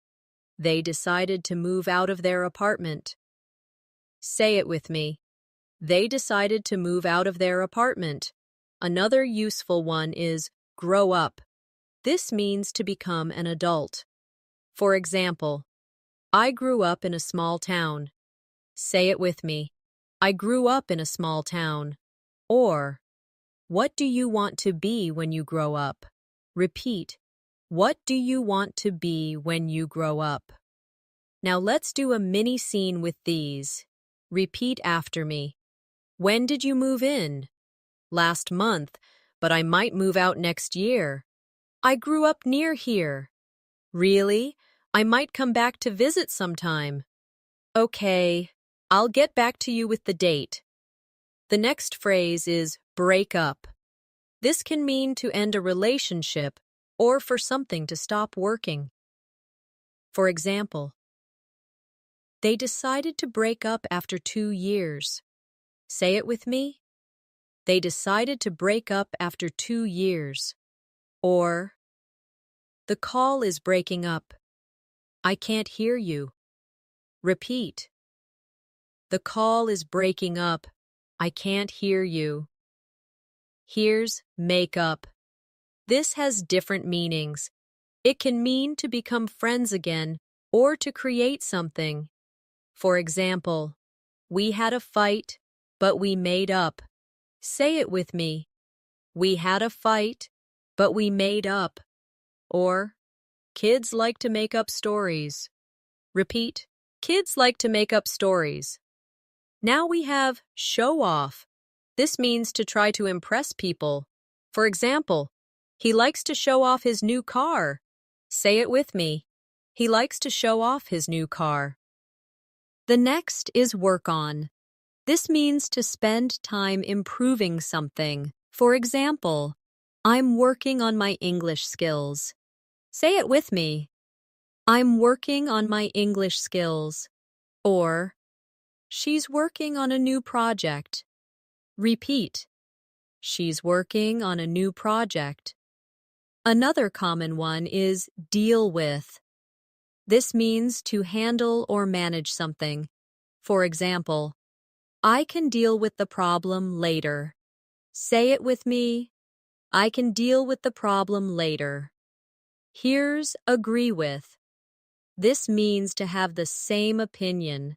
they decided to move out of their apartment. Say it with me. They decided to move out of their apartment. Another useful one is grow up. This means to become an adult. For example, I grew up in a small town. Say it with me. I grew up in a small town. Or, what do you want to be when you grow up? Repeat. What do you want to be when you grow up? Now let's do a mini scene with these. Repeat after me. When did you move in? Last month, but I might move out next year. I grew up near here. Really? I might come back to visit sometime. Okay, I'll get back to you with the date. The next phrase is break up. This can mean to end a relationship or for something to stop working. For example, they decided to break up after 2 years. Say it with me. They decided to break up after 2 years. Or, the call is breaking up. I can't hear you. Repeat. The call is breaking up. I can't hear you. Here's make up. This has different meanings. It can mean to become friends again or to create something. For example, we had a fight, but we made up. Say it with me. We had a fight, but we made up. Or, kids like to make up stories. Repeat, kids like to make up stories. Now we have show off. This means to try to impress people. For example, he likes to show off his new car. Say it with me. He likes to show off his new car. The next is work on. This means to spend time improving something. For example, I'm working on my English skills. Say it with me. I'm working on my English skills. Or, she's working on a new project. Repeat. She's working on a new project. Another common one is deal with. This means to handle or manage something. For example, I can deal with the problem later. Say it with me. I can deal with the problem later. Here's agree with. This means to have the same opinion.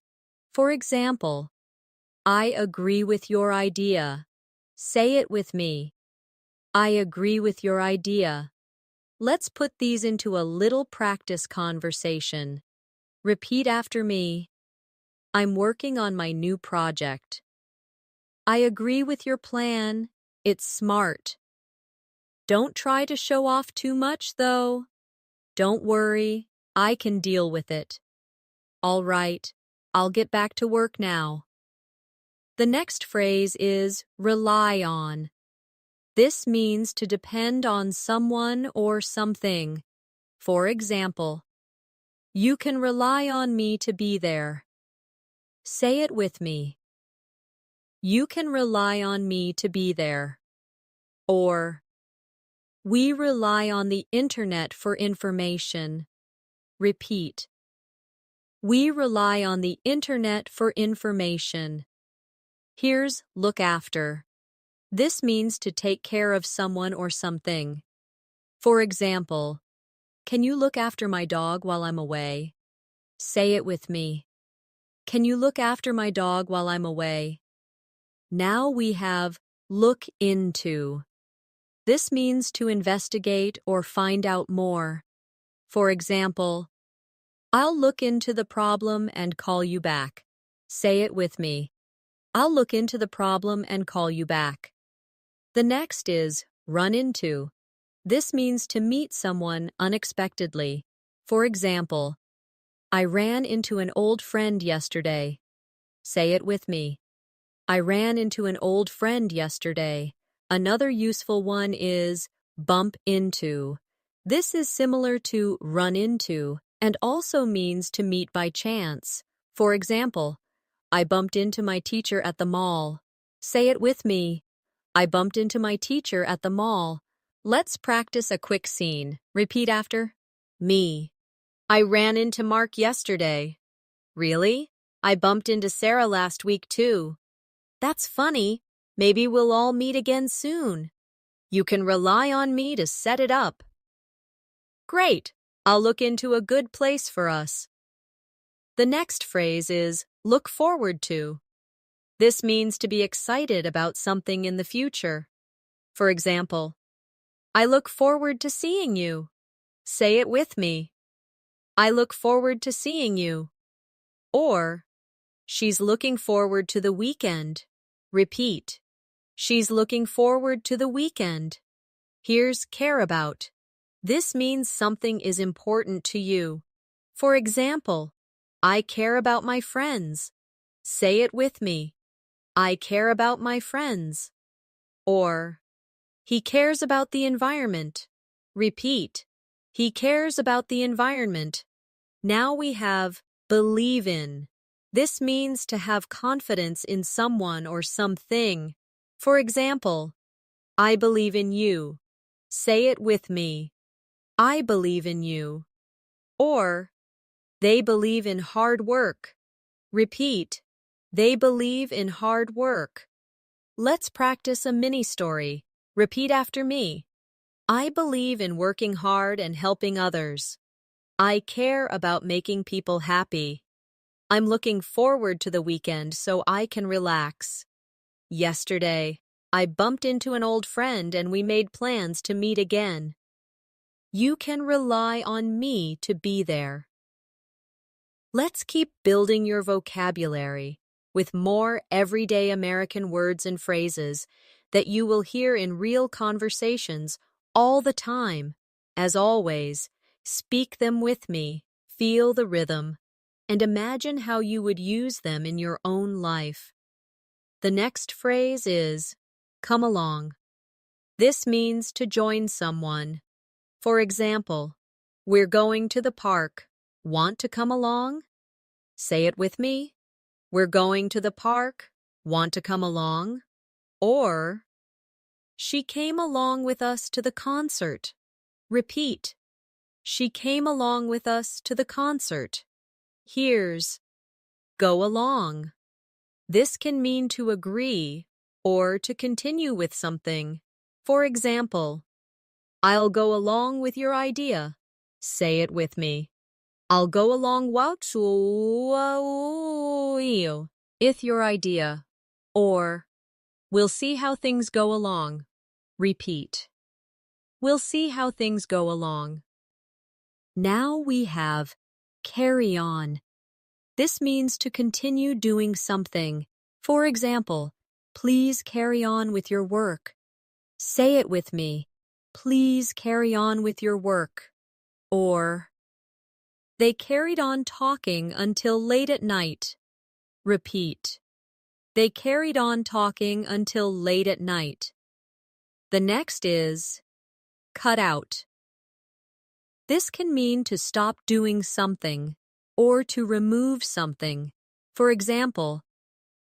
For example, I agree with your idea. Say it with me. I agree with your idea. Let's put these into a little practice conversation. Repeat after me. I'm working on my new project. I agree with your plan. It's smart. Don't try to show off too much, though. Don't worry, I can deal with it. All right, I'll get back to work now. The next phrase is rely on. This means to depend on someone or something. For example, you can rely on me to be there. Say it with me. You can rely on me to be there. Or, we rely on the internet for information. Repeat. We rely on the internet for information. Here's look after. This means to take care of someone or something. For example, can you look after my dog while I'm away? Say it with me. Can you look after my dog while I'm away? Now we have look into. This means to investigate or find out more. For example, I'll look into the problem and call you back. Say it with me. I'll look into the problem and call you back. The next is run into. This means to meet someone unexpectedly. For example, I ran into an old friend yesterday. Say it with me. I ran into an old friend yesterday. Another useful one is bump into. This is similar to run into and also means to meet by chance. For example, I bumped into my teacher at the mall. Say it with me. I bumped into my teacher at the mall. Let's practice a quick scene. Repeat after me. I ran into Mark yesterday. Really? I bumped into Sarah last week too. That's funny. Maybe we'll all meet again soon. You can rely on me to set it up. Great. I'll look into a good place for us. The next phrase is look forward to. This means to be excited about something in the future. For example, I look forward to seeing you. Say it with me. I look forward to seeing you. Or, she's looking forward to the weekend. Repeat. She's looking forward to the weekend. Here's care about. This means something is important to you. For example, I care about my friends. Say it with me. I care about my friends. Or, he cares about the environment. Repeat. He cares about the environment. Now we have believe in. This means to have confidence in someone or something. For example, I believe in you. Say it with me. I believe in you. Or, they believe in hard work. Repeat. They believe in hard work. Let's practice a mini story. Repeat after me. I believe in working hard and helping others. I care about making people happy. I'm looking forward to the weekend so I can relax. Yesterday, I bumped into an old friend and we made plans to meet again. You can rely on me to be there. Let's keep building your vocabulary with more everyday American words and phrases that you will hear in real conversations all the time. As always, speak them with me, feel the rhythm, and imagine how you would use them in your own life. The next phrase is, come along. This means to join someone. For example, we're going to the park. Want to come along? Say it with me. We're going to the park. Want to come along? Or, she came along with us to the concert. Repeat. She came along with us to the concert. Here's, go along. This can mean to agree or to continue with something. For example, I'll go along with your idea. Say it with me. I'll go along with your idea. Or, we'll see how things go along. Repeat. We'll see how things go along. Now we have carry on. This means to continue doing something. For example, please carry on with your work. Say it with me. Please carry on with your work. Or, they carried on talking until late at night. Repeat. They carried on talking until late at night. The next is cut out. This can mean to stop doing something or to remove something. For example,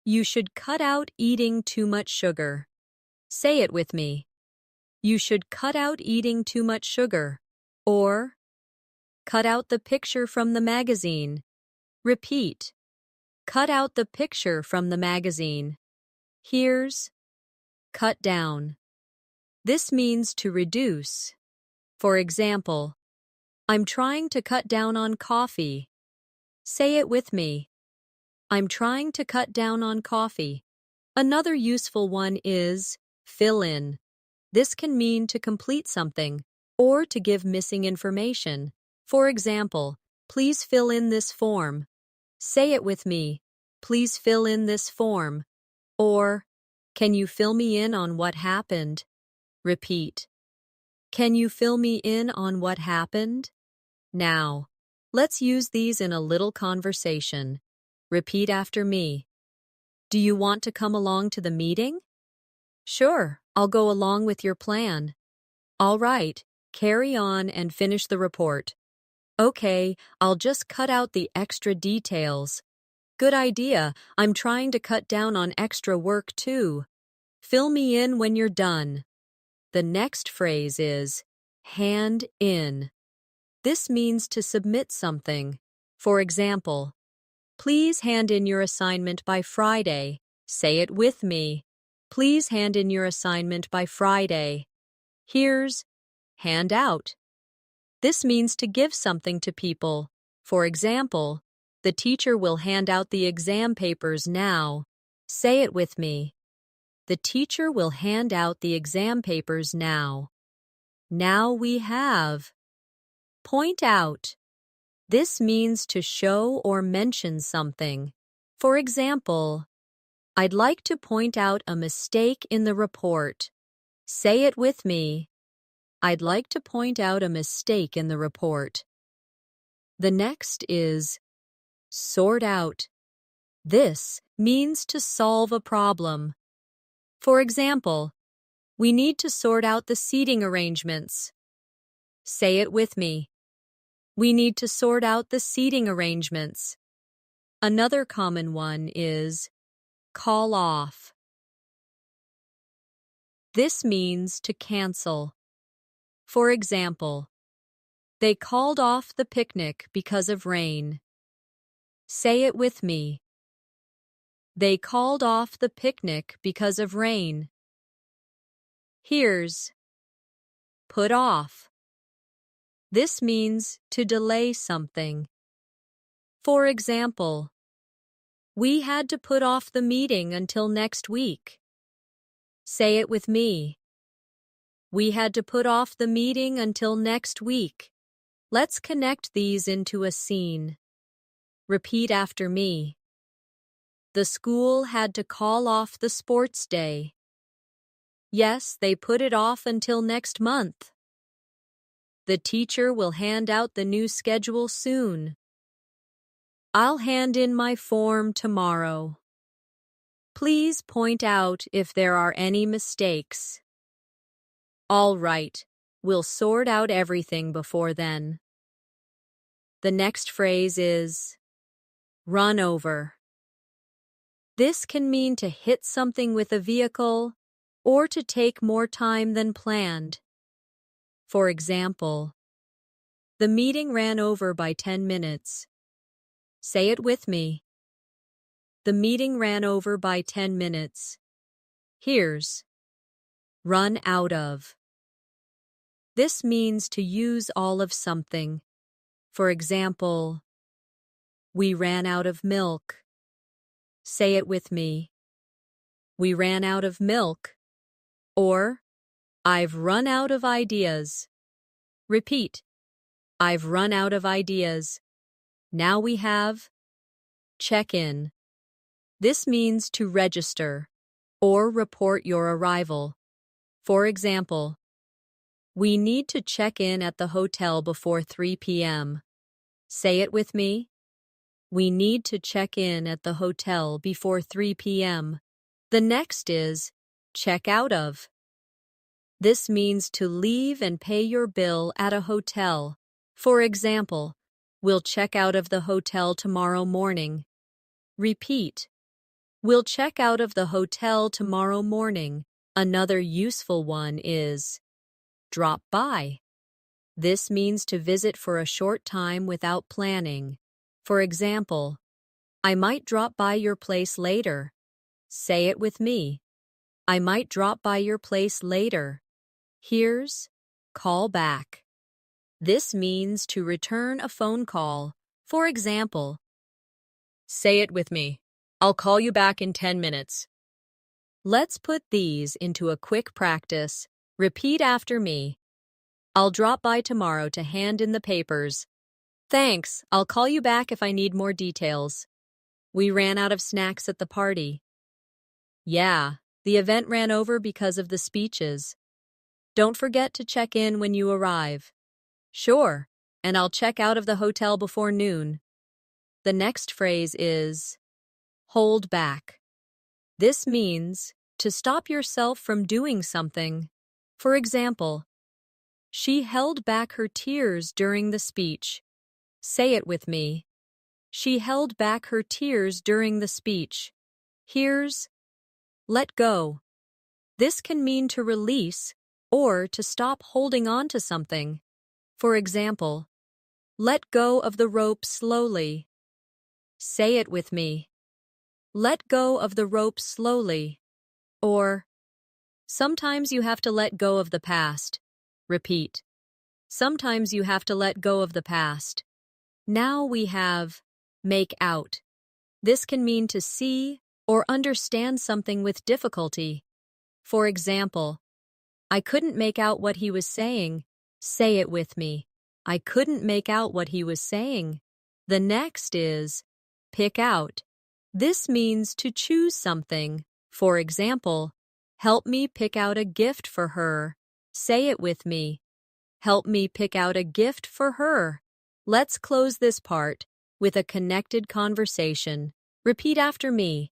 you should cut out eating too much sugar. Say it with me. You should cut out eating too much sugar. Or, cut out the picture from the magazine. Repeat. Cut out the picture from the magazine. Here's cut down. This means to reduce. For example, I'm trying to cut down on coffee. Say it with me. I'm trying to cut down on coffee. Another useful one is fill in. This can mean to complete something or to give missing information. For example, please fill in this form. Say it with me. Please fill in this form. Or, can you fill me in on what happened? Repeat. Can you fill me in on what happened? Now, let's use these in a little conversation. Repeat after me. Do you want to come along to the meeting? Sure, I'll go along with your plan. All right, carry on and finish the report. Okay, I'll just cut out the extra details. Good idea. I'm trying to cut down on extra work too. Fill me in when you're done. The next phrase is hand in. This means to submit something. For example, please hand in your assignment by Friday. Say it with me. Please hand in your assignment by Friday. Here's hand out. This means to give something to people. For example, the teacher will hand out the exam papers now. Say it with me. The teacher will hand out the exam papers now. Now we have point out. This means to show or mention something. For example, I'd like to point out a mistake in the report. Say it with me. I'd like to point out a mistake in the report. The next is sort out. This means to solve a problem. For example, we need to sort out the seating arrangements. Say it with me. We need to sort out the seating arrangements. Another common one is call off. This means to cancel. For example, they called off the picnic because of rain. Say it with me. They called off the picnic because of rain. Here's put off. This means to delay something. For example, we had to put off the meeting until next week. Say it with me. We had to put off the meeting until next week. Let's connect these into a scene. Repeat after me. The school had to call off the sports day. Yes, they put it off until next month. The teacher will hand out the new schedule soon. I'll hand in my form tomorrow. Please point out if there are any mistakes. All right, we'll sort out everything before then. The next phrase is run over. This can mean to hit something with a vehicle or to take more time than planned. For example, the meeting ran over by 10 minutes. Say it with me. The meeting ran over by 10 minutes. Here's run out of. This means to use all of something. For example, we ran out of milk. Say it with me. We ran out of milk. Or, I've run out of ideas. Repeat. I've run out of ideas. Now we have check in. This means to register or report your arrival. For example, we need to check in at the hotel before 3 p.m. Say it with me. We need to check in at the hotel before 3 p.m. The next is check out of. This means to leave and pay your bill at a hotel. For example, we'll check out of the hotel tomorrow morning. Repeat. We'll check out of the hotel tomorrow morning. Another useful one is drop by. This means to visit for a short time without planning. For example, I might drop by your place later. Say it with me. I might drop by your place later. Here's call back. This means to return a phone call. For example, say it with me. I'll call you back in 10 minutes. Let's put these into a quick practice. Repeat after me. I'll drop by tomorrow to hand in the papers. Thanks, I'll call you back if I need more details. We ran out of snacks at the party. Yeah, the event ran over because of the speeches. Don't forget to check in when you arrive. Sure, and I'll check out of the hotel before noon. The next phrase is hold back. This means to stop yourself from doing something. For example, she held back her tears during the speech. Say it with me. She held back her tears during the speech. Here's let go. This can mean to release or to stop holding on to something. For example, let go of the rope slowly. Say it with me. Let go of the rope slowly. Or, sometimes you have to let go of the past. Repeat. Sometimes you have to let go of the past. Now we have make out. This can mean to see or understand something with difficulty. For example, I couldn't make out what he was saying. Say it with me. I couldn't make out what he was saying. The next is pick out. This means to choose something. For example, help me pick out a gift for her. Say it with me. Help me pick out a gift for her. Let's close this part with a connected conversation. Repeat after me.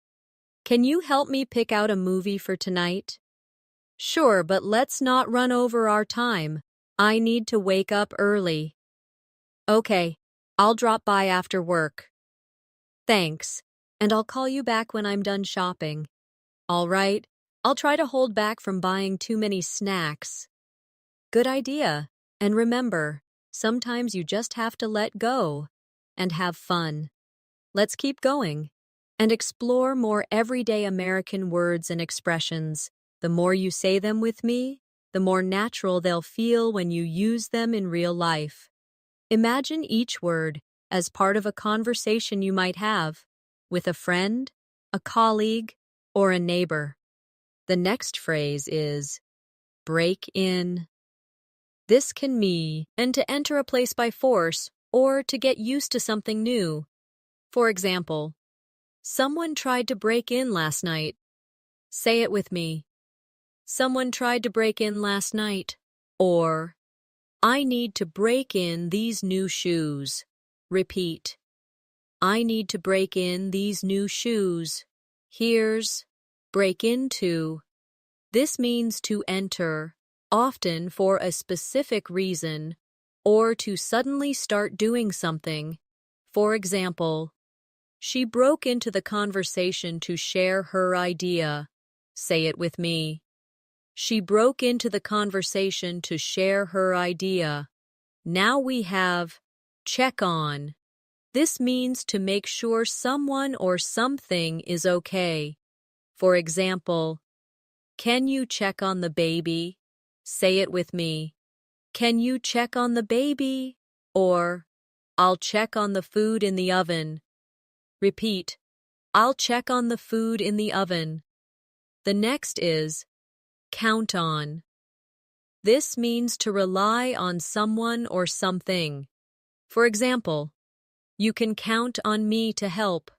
Can you help me pick out a movie for tonight? Sure, but let's not run over our time. I need to wake up early. Okay, I'll drop by after work. Thanks, and I'll call you back when I'm done shopping. All right, I'll try to hold back from buying too many snacks. Good idea. And remember, sometimes you just have to let go and have fun. Let's keep going and explore more everyday American words and expressions. The more you say them with me, the more natural they'll feel when you use them in real life. Imagine each word as part of a conversation you might have with a friend, a colleague, or a neighbor. The next phrase is break in. This can mean to enter a place by force or to get used to something new. For example, someone tried to break in last night. Say it with me. Someone tried to break in last night. Or, I need to break in these new shoes. Repeat. I need to break in these new shoes. Here's break into. This means to enter, often for a specific reason, or to suddenly start doing something. For example, she broke into the conversation to share her idea. Say it with me. She broke into the conversation to share her idea. Now we have check on. This means to make sure someone or something is okay. For example, can you check on the baby? Say it with me. Can you check on the baby? Or, I'll check on the food in the oven. Repeat. I'll check on the food in the oven. The next is count on. This means to rely on someone or something. For example, you can count on me to help.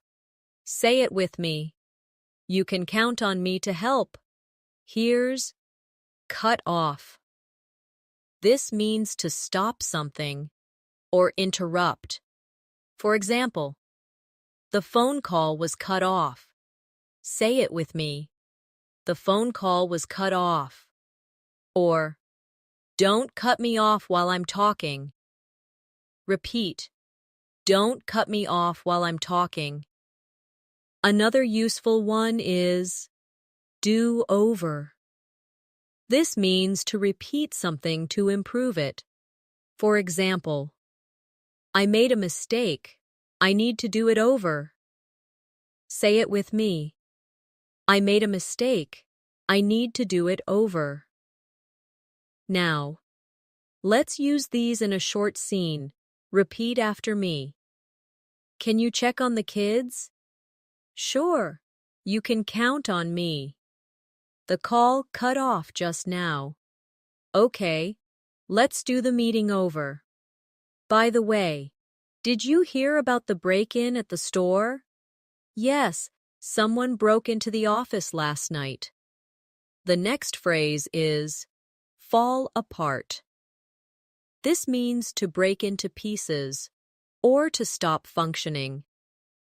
Say it with me. You can count on me to help. Here's cut off. This means to stop something or interrupt. For example, the phone call was cut off. Say it with me. The phone call was cut off. Or, don't cut me off while I'm talking. Repeat. Don't cut me off while I'm talking. Another useful one is do over. This means to repeat something to improve it. For example, I made a mistake. I need to do it over. Say it with me. I made a mistake. I need to do it over. Now, let's use these in a short scene. Repeat after me. Can you check on the kids? Sure. You can count on me. The call cut off just now. Okay, let's do the meeting over. By the way, did you hear about the break-in at the store? Yes, someone broke into the office last night. The next phrase is fall apart. This means to break into pieces or to stop functioning.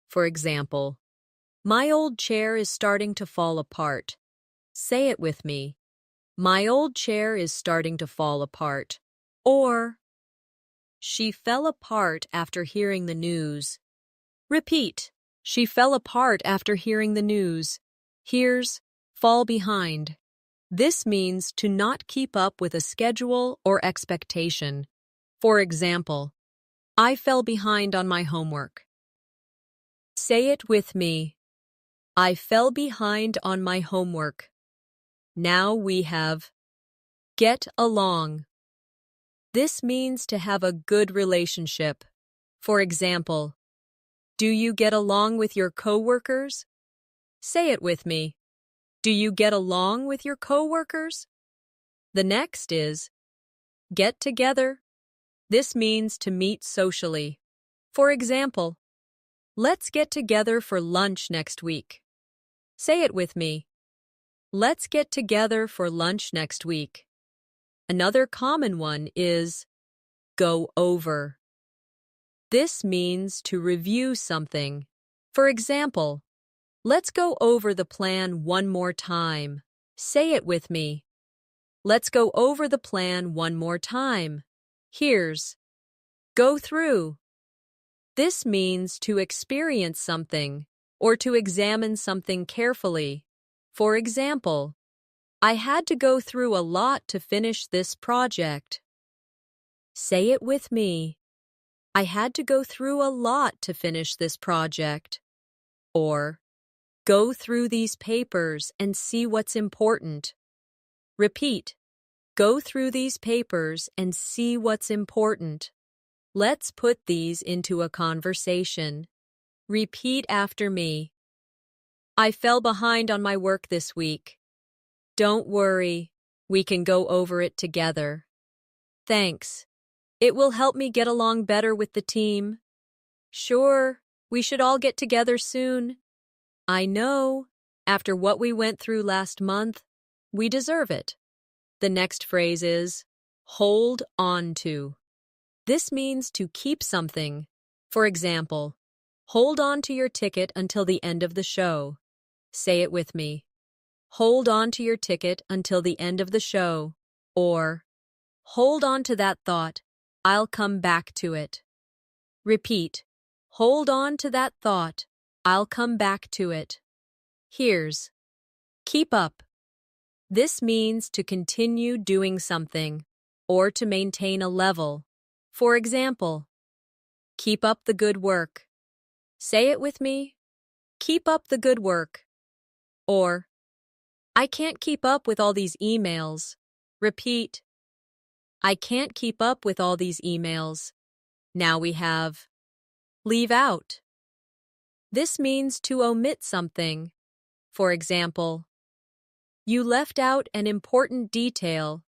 For example, my old chair is starting to fall apart. Say it with me. My old chair is starting to fall apart. Or, she fell apart after hearing the news. Repeat. She fell apart after hearing the news. Here's fall behind. This means to not keep up with a schedule or expectation. For example, I fell behind on my homework. Say it with me. I fell behind on my homework. Now we have get along. This means to have a good relationship. For example, do you get along with your coworkers? Say it with me. Do you get along with your coworkers? The next is get together. This means to meet socially. For example, let's get together for lunch next week. Say it with me. Let's get together for lunch next week. Another common one is go over. This means to review something. For example, let's go over the plan one more time. Say it with me. Let's go over the plan one more time. Here's go through. This means to experience something or to examine something carefully. For example, I had to go through a lot to finish this project. Say it with me. I had to go through a lot to finish this project. Or, go through these papers and see what's important. Repeat. Go through these papers and see what's important. Let's put these into a conversation. Repeat after me. I fell behind on my work this week. Don't worry, we can go over it together. Thanks. It will help me get along better with the team. Sure, we should all get together soon. I know. After what we went through last month, we deserve it. The next phrase is hold on to. This means to keep something. For example, hold on to your ticket until the end of the show. Say it with me. Hold on to your ticket until the end of the show. Or, hold on to that thought. I'll come back to it. Repeat. Hold on to that thought. I'll come back to it. Here's keep up. This means to continue doing something or to maintain a level. For example, keep up the good work. Say it with me. Keep up the good work. Or, I can't keep up with all these emails. Repeat. I can't keep up with all these emails. Now we have leave out. This means to omit something. For example, you left out an important detail.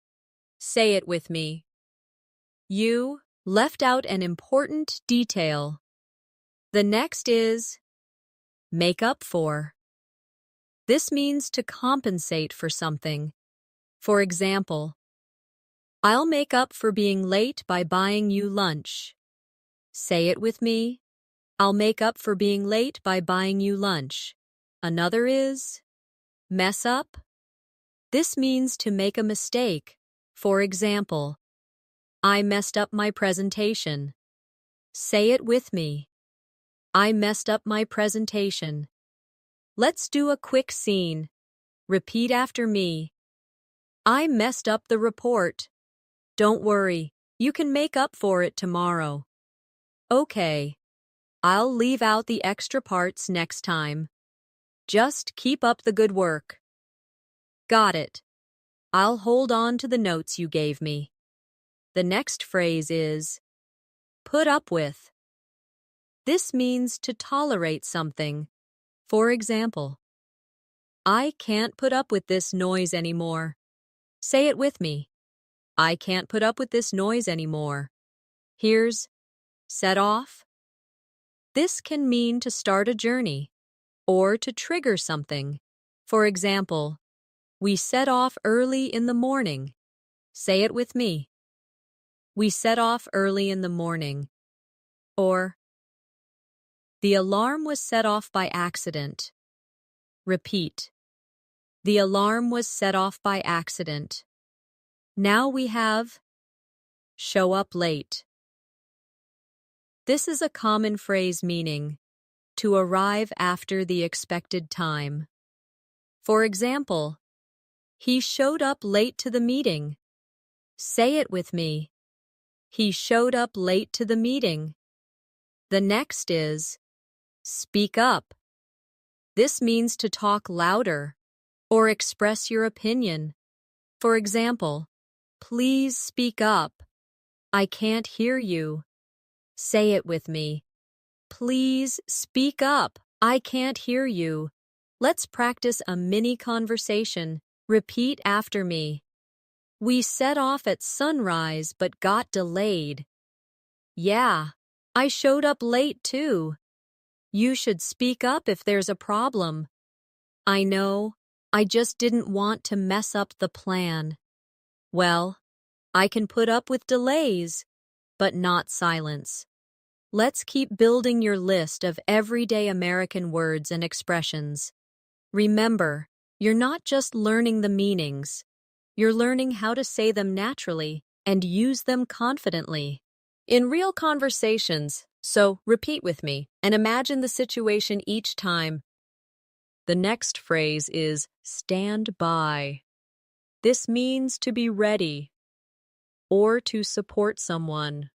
Say it with me. You left out an important detail. The next is make up for. This means to compensate for something. For example, I'll make up for being late by buying you lunch. Say it with me. I'll make up for being late by buying you lunch. Another is mess up. This means to make a mistake. For example, I messed up my presentation. Say it with me. I messed up my presentation. Let's do a quick scene. Repeat after me. I messed up the report. Don't worry, you can make up for it tomorrow. Okay. I'll leave out the extra parts next time. Just keep up the good work. Got it. I'll hold on to the notes you gave me. The next phrase is put up with. This means to tolerate something. For example, I can't put up with this noise anymore. Say it with me. I can't put up with this noise anymore. Here's set off. This can mean to start a journey or to trigger something. For example, we set off early in the morning. Say it with me. We set off early in the morning. Or, the alarm was set off by accident. Repeat. The alarm was set off by accident. Now we have show up late. This is a common phrase meaning to arrive after the expected time. For example, he showed up late to the meeting. Say it with me. He showed up late to the meeting. The next is speak up. This means to talk louder or express your opinion. For example, please speak up. I can't hear you. Say it with me. Please speak up. I can't hear you. Let's practice a mini conversation. Repeat after me. We set off at sunrise but got delayed. Yeah, I showed up late too. You should speak up if there's a problem. I know, I just didn't want to mess up the plan. Well, I can put up with delays, but not silence. Let's keep building your list of everyday American words and expressions. Remember, you're not just learning the meanings. You're learning how to say them naturally and use them confidently. In real conversations, so repeat with me and imagine the situation each time. The next phrase is stand by. This means to be ready or to support someone.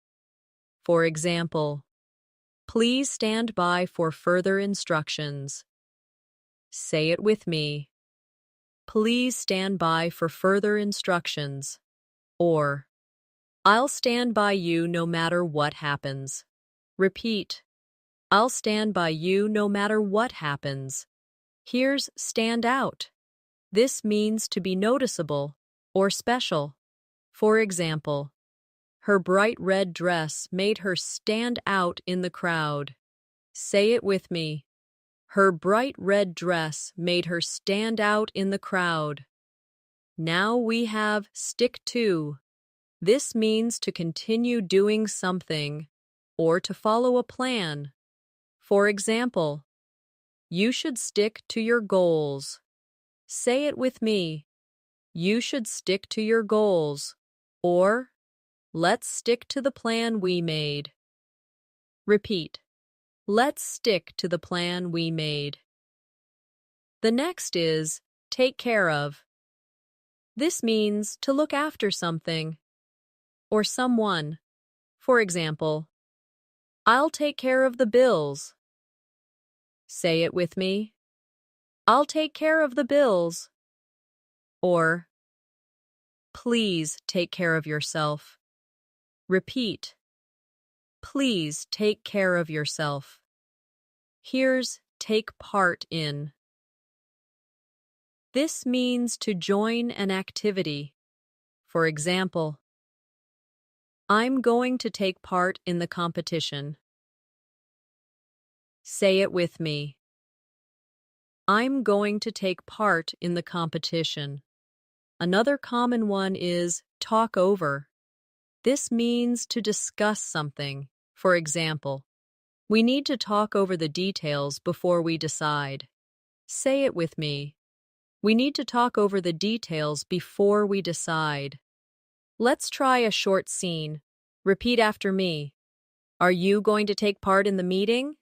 For example, please stand by for further instructions. Say it with me. Please stand by for further instructions. Or, I'll stand by you no matter what happens. Repeat. I'll stand by you no matter what happens. Here's stand out. This means to be noticeable or special. For example, her bright red dress made her stand out in the crowd. Say it with me. Her bright red dress made her stand out in the crowd. Now we have stick to. This means to continue doing something or to follow a plan. For example, you should stick to your goals. Say it with me. You should stick to your goals. Or, let's stick to the plan we made. Repeat. Let's stick to the plan we made. The next is take care of. This means to look after something or someone. For example, I'll take care of the bills. Say it with me. I'll take care of the bills. Or, please take care of yourself. Repeat. Please take care of yourself. Here's take part in. This means to join an activity. For example, I'm going to take part in the competition. Say it with me. I'm going to take part in the competition. Another common one is talk over. This means to discuss something. For example, we need to talk over the details before we decide. Say it with me. We need to talk over the details before we decide. Let's try a short scene. Repeat after me. Are you going to take part in the meeting?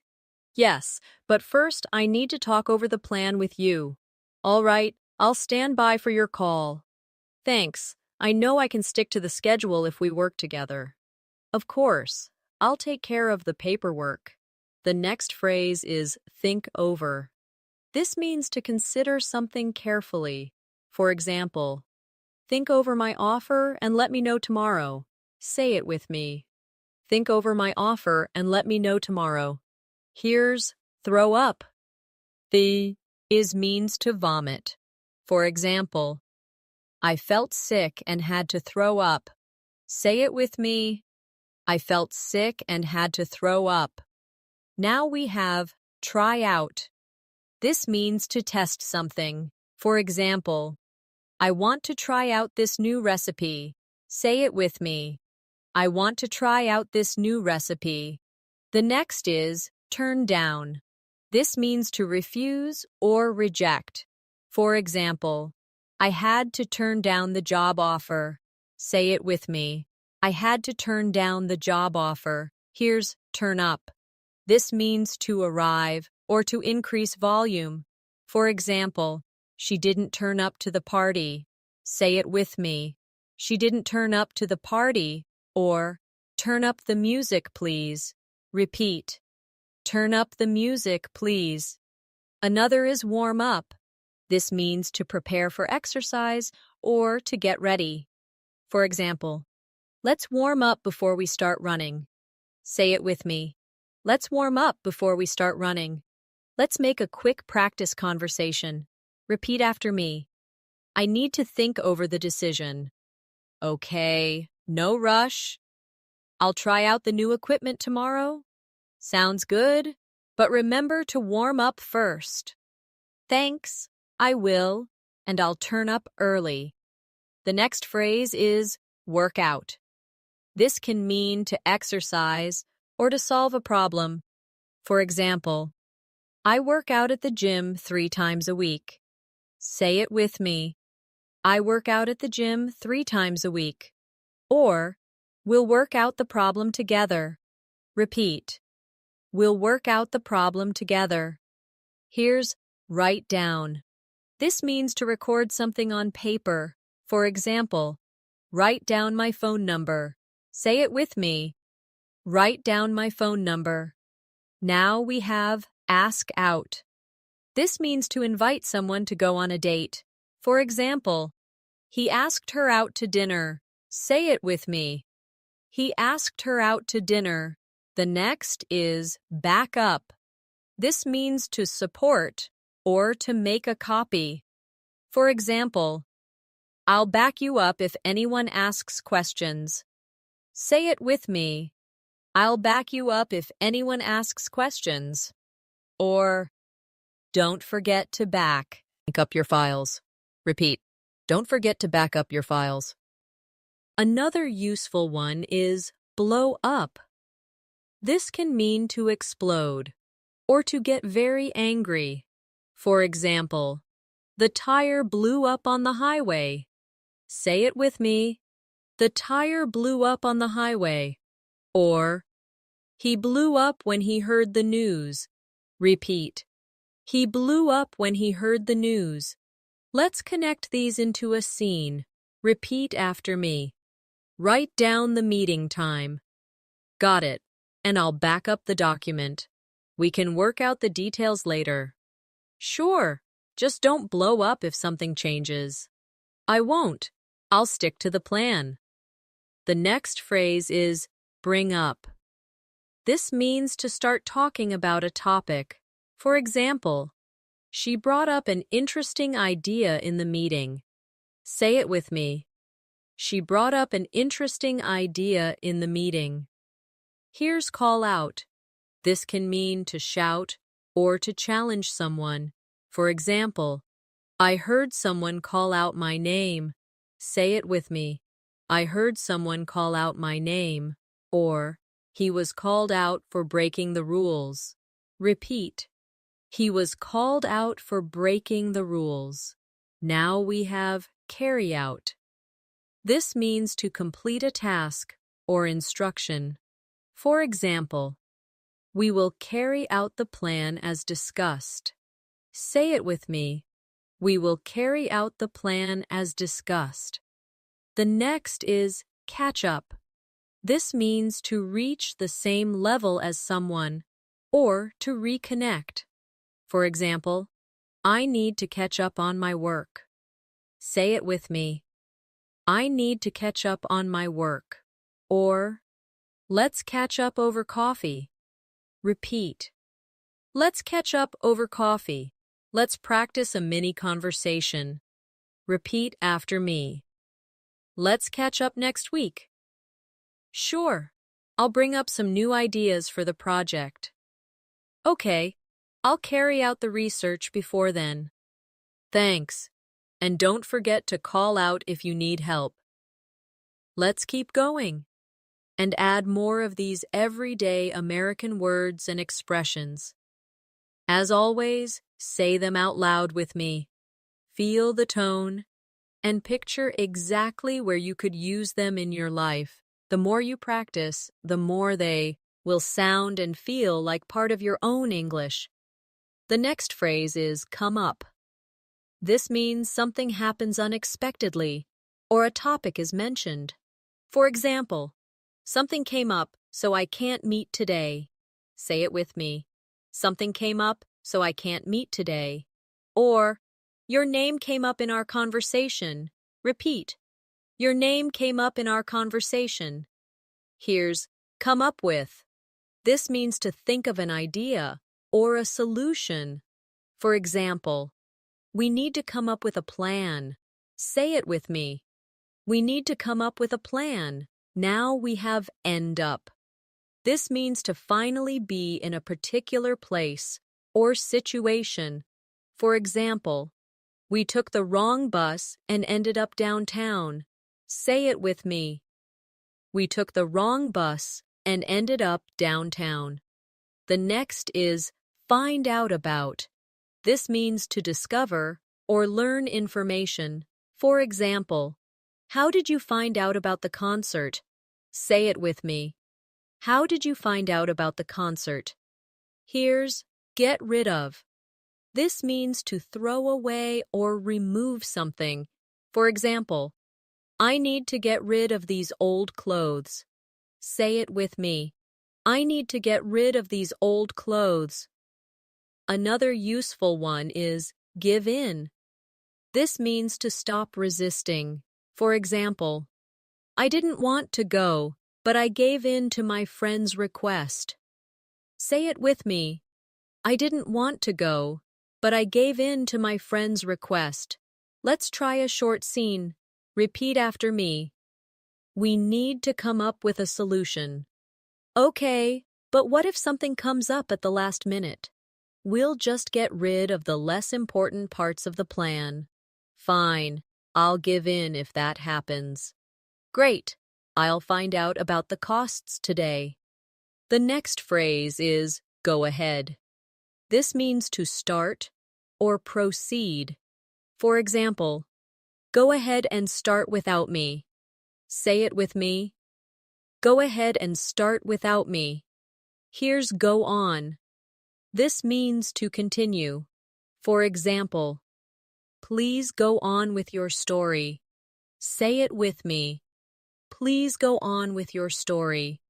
Yes, but first I need to talk over the plan with you. All right, I'll stand by for your call. Thanks. I know I can stick to the schedule if we work together. Of course, I'll take care of the paperwork. The next phrase is think over. This means to consider something carefully. For example, think over my offer and let me know tomorrow. Say it with me. Think over my offer and let me know tomorrow. Here's throw up. The is means to vomit. For example, I felt sick and had to throw up. Say it with me. I felt sick and had to throw up. Now we have try out. This means to test something. For example, I want to try out this new recipe. Say it with me. I want to try out this new recipe. The next is turn down. This means to refuse or reject. For example, I had to turn down the job offer. Say it with me. I had to turn down the job offer. Here's turn up. This means to arrive or to increase volume. For example, she didn't turn up to the party. Say it with me. She didn't turn up to the party. Or, turn up the music, please. Repeat. Turn up the music, please. Another is warm up. This means to prepare for exercise or to get ready. For example, let's warm up before we start running. Say it with me. Let's warm up before we start running. Let's make a quick practice conversation. Repeat after me. I need to think over the decision. Okay, no rush. I'll try out the new equipment tomorrow. Sounds good, but remember to warm up first. Thanks, I will, and I'll turn up early. The next phrase is work out. This can mean to exercise or to solve a problem. For example, I work out at the gym 3 times a week. Say it with me. I work out at the gym 3 times a week. Or, we'll work out the problem together. Repeat. We'll work out the problem together. Here's write down. This means to record something on paper. For example, write down my phone number. Say it with me. Write down my phone number. Now we have ask out. This means to invite someone to go on a date. For example, he asked her out to dinner. Say it with me. He asked her out to dinner. The next is back up. This means to support or to make a copy. For example, I'll back you up if anyone asks questions. Say it with me. I'll back you up if anyone asks questions. Or, don't forget to back up your files. Repeat, don't forget to back up your files. Another useful one is blow up. This can mean to explode or to get very angry. For example, the tire blew up on the highway. Say it with me. The tire blew up on the highway. Or, he blew up when he heard the news. Repeat. He blew up when he heard the news. Let's connect these into a scene. Repeat after me. Write down the meeting time. Got it. And I'll back up the document. We can work out the details later. Sure. Just don't blow up if something changes. I won't. I'll stick to the plan. The next phrase is bring up. This means to start talking about a topic. For example, she brought up an interesting idea in the meeting. Say it with me. She brought up an interesting idea in the meeting. Here's call out. This can mean to shout or to challenge someone. For example, I heard someone call out my name. Say it with me. I heard someone call out my name. Or, he was called out for breaking the rules. Repeat. He was called out for breaking the rules. Now we have carry out. This means to complete a task or instruction. For example, we will carry out the plan as discussed. Say it with me. We will carry out the plan as discussed. The next is catch up. This means to reach the same level as someone or to reconnect. For example, I need to catch up on my work. Say it with me. I need to catch up on my work. Or, let's catch up over coffee. Repeat. Let's catch up over coffee. Let's practice a mini conversation. Repeat after me. Let's catch up next week. Sure. I'll bring up some new ideas for the project. Okay. I'll carry out the research before then. Thanks. And don't forget to call out if you need help. Let's keep going and add more of these everyday American words and expressions. As always, say them out loud with me. Feel the tone and picture exactly where you could use them in your life. The more you practice, the more they will sound and feel like part of your own English. The next phrase is come up. This means something happens unexpectedly or a topic is mentioned. For example, something came up, so I can't meet today. Say it with me. Something came up, so I can't meet today. Or, your name came up in our conversation. Repeat. Your name came up in our conversation. Here's come up with. This means to think of an idea or a solution. For example, we need to come up with a plan. Say it with me. We need to come up with a plan. Now we have end up. This means to finally be in a particular place or situation. For example, we took the wrong bus and ended up downtown. Say it with me. We took the wrong bus and ended up downtown. The next is find out about. This means to discover or learn information. For example, how did you find out about the concert? Say it with me. How did you find out about the concert? Here's get rid of. This means to throw away or remove something. For example, I need to get rid of these old clothes. Say it with me. I need to get rid of these old clothes. Another useful one is give in. This means to stop resisting. For example, I didn't want to go, but I gave in to my friend's request. Say it with me. I didn't want to go, but I gave in to my friend's request. Let's try a short scene. Repeat after me. We need to come up with a solution. Okay, but what if something comes up at the last minute? We'll just get rid of the less important parts of the plan. Fine, I'll give in if that happens. Great, I'll find out about the costs today. The next phrase is go ahead. This means to start or proceed. For example, go ahead and start without me. Say it with me. Go ahead and start without me. Here's go on. This means to continue. For example, please go on with your story. Say it with me. Please go on with your story.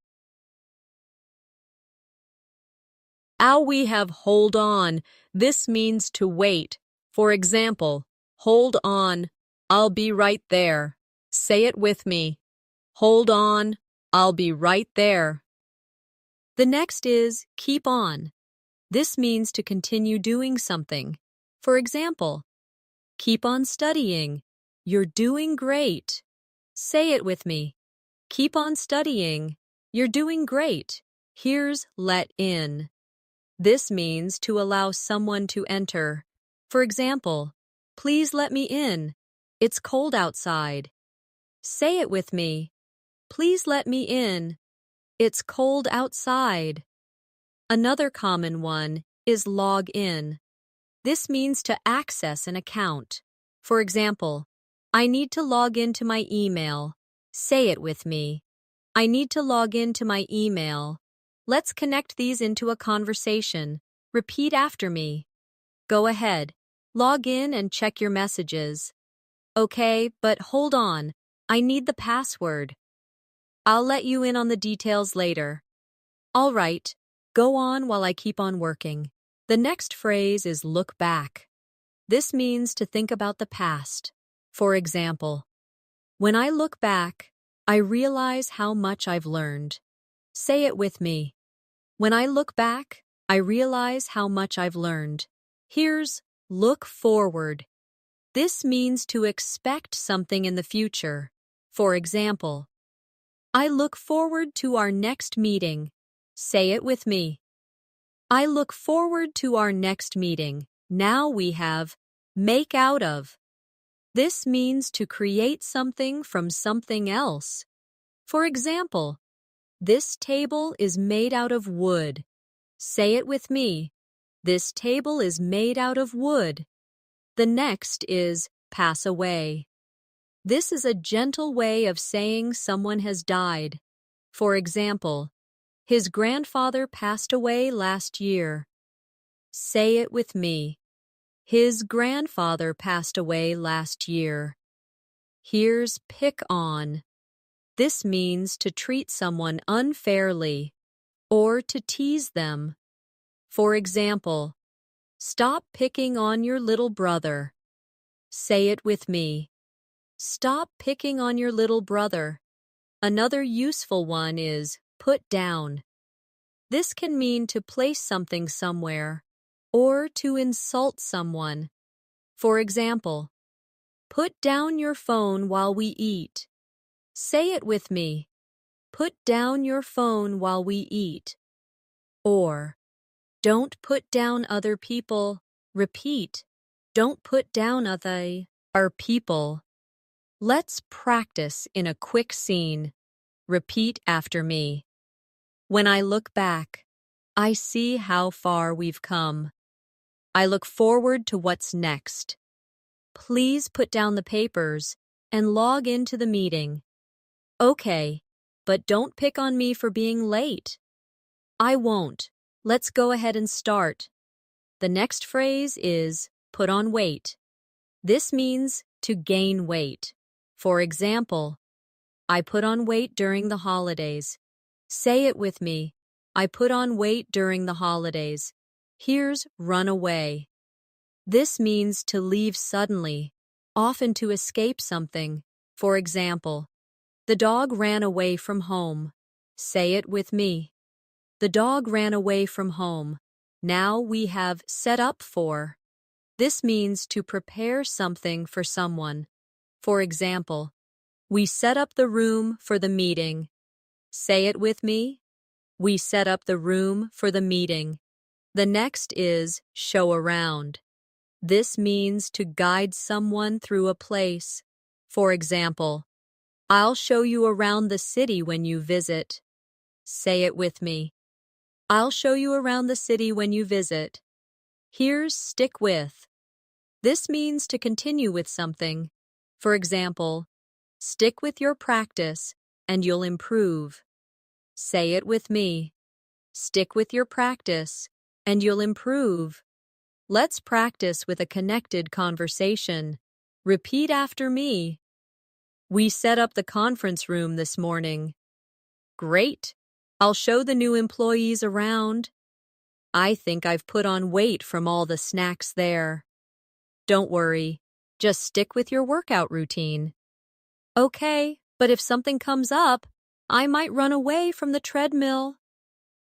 We have hold on. This means to wait. For example, hold on. I'll be right there. Say it with me. Hold on. I'll be right there. The next is keep on. This means to continue doing something. For example, keep on studying. You're doing great. Say it with me. Keep on studying. You're doing great. Here's let in. This means to allow someone to enter. For example, please let me in. It's cold outside. Say it with me. Please let me in. It's cold outside. Another common one is log in. This means to access an account. For example, I need to log into my email. Say it with me. I need to log into my email. Let's connect these into a conversation. Repeat after me. Go ahead. Log in and check your messages. Okay, but hold on. I need the password. I'll let you in on the details later. All right. Go on while I keep on working. The next phrase is look back. This means to think about the past. For example, when I look back, I realize how much I've learned. Say it with me. When I look back, I realize how much I've learned. Here's look forward. This means to expect something in the future. For example, I look forward to our next meeting. Say it with me. I look forward to our next meeting. Now we have make out of. This means to create something from something else. For example, this table is made out of wood. Say it with me. This table is made out of wood. The next is pass away. This is a gentle way of saying someone has died. For example, his grandfather passed away last year. Say it with me. His grandfather passed away last year. Here's pick on. This means to treat someone unfairly or to tease them. For example, stop picking on your little brother. Say it with me. Stop picking on your little brother. Another useful one is put down. This can mean to place something somewhere or to insult someone. For example, put down your phone while we eat. Say it with me. Put down your phone while we eat. Or, don't put down other people. Repeat. Don't put down other people. Let's practice in a quick scene. Repeat after me. When I look back, I see how far we've come. I look forward to what's next. Please put down the papers and log into the meeting. Okay, but don't pick on me for being late. I won't. Let's go ahead and start. The next phrase is put on weight. This means to gain weight. For example, I put on weight during the holidays. Say it with me. I put on weight during the holidays. Here's run away. This means to leave suddenly, often to escape something. For example, the dog ran away from home. Say it with me. The dog ran away from home. Now we have set up for. This means to prepare something for someone. For example, we set up the room for the meeting. Say it with me. We set up the room for the meeting. The next is show around. This means to guide someone through a place. For example, I'll show you around the city when you visit. Say it with me. I'll show you around the city when you visit. Here's stick with. This means to continue with something. For example, stick with your practice and you'll improve. Say it with me. Stick with your practice and you'll improve. Let's practice with a connected conversation. Repeat after me. We set up the conference room this morning. Great. I'll show the new employees around. I think I've put on weight from all the snacks there. Don't worry. Just stick with your workout routine. Okay, but if something comes up, I might run away from the treadmill.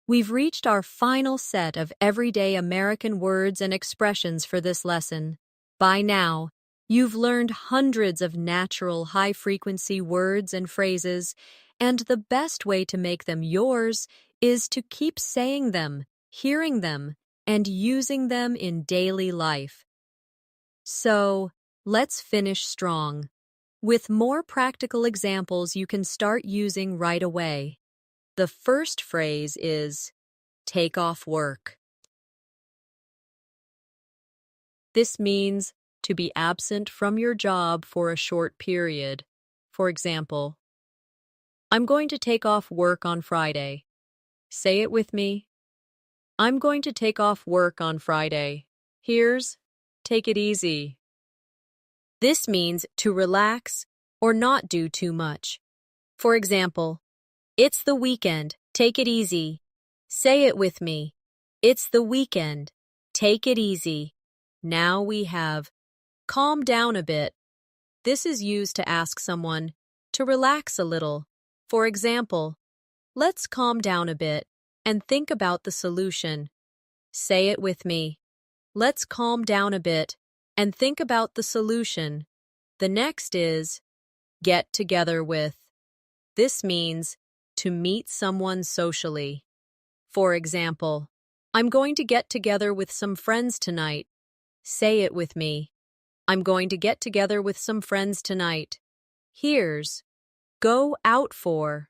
We've reached our final set of everyday American words and expressions for this lesson. By now, you've learned hundreds of natural, high-frequency words and phrases, and the best way to make them yours is to keep saying them, hearing them, and using them in daily life. So, let's finish strong. With more practical examples you can start using right away. The first phrase is, take off work. This means to be absent from your job for a short period. For example, I'm going to take off work on Friday. Say it with me. I'm going to take off work on Friday. Here's, take it easy. This means to relax or not do too much. For example, it's the weekend, take it easy. Say it with me. It's the weekend, take it easy. Now we have calm down a bit. This is used to ask someone to relax a little. For example, let's calm down a bit and think about the solution. Say it with me. Let's calm down a bit and think about the solution. The next is get together with. This means to meet someone socially. For example, I'm going to get together with some friends tonight. Say it with me. I'm going to get together with some friends tonight. Here's go out for.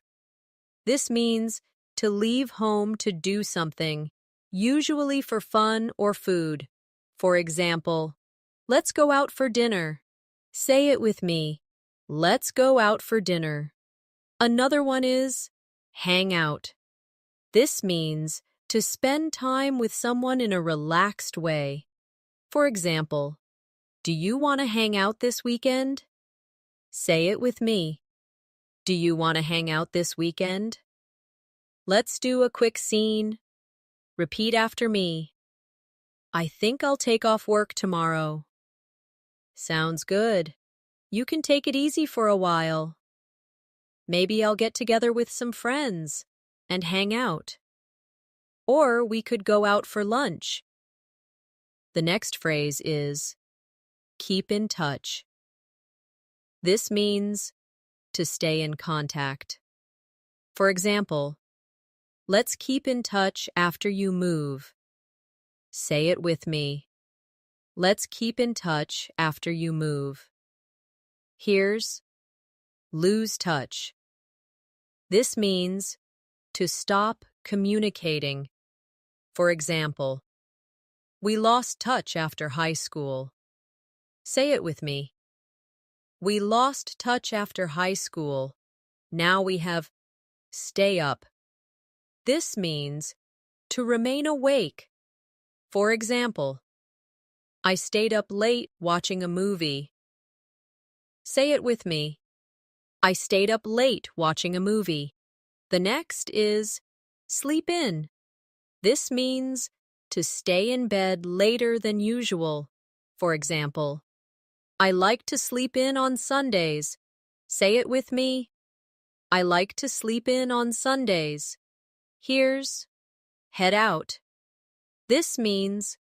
This means to leave home to do something, usually for fun or food. For example, let's go out for dinner. Say it with me. Let's go out for dinner. Another one is hang out. This means to spend time with someone in a relaxed way. For example, do you want to hang out this weekend? Say it with me. Do you want to hang out this weekend? Let's do a quick scene. Repeat after me. I think I'll take off work tomorrow. Sounds good. You can take it easy for a while. Maybe I'll get together with some friends and hang out. Or we could go out for lunch. The next phrase is keep in touch. This means to stay in contact. For example, let's keep in touch after you move. Say it with me. Let's keep in touch after you move. Here's lose touch. This means to stop communicating. For example, we lost touch after high school. Say it with me. We lost touch after high school. Now we have stay up. This means to remain awake. For example, I stayed up late watching a movie. Say it with me. I stayed up late watching a movie. The next is sleep in. This means to stay in bed later than usual. For example, I like to sleep in on Sundays. Say it with me. I like to sleep in on Sundays. Here's head out. This means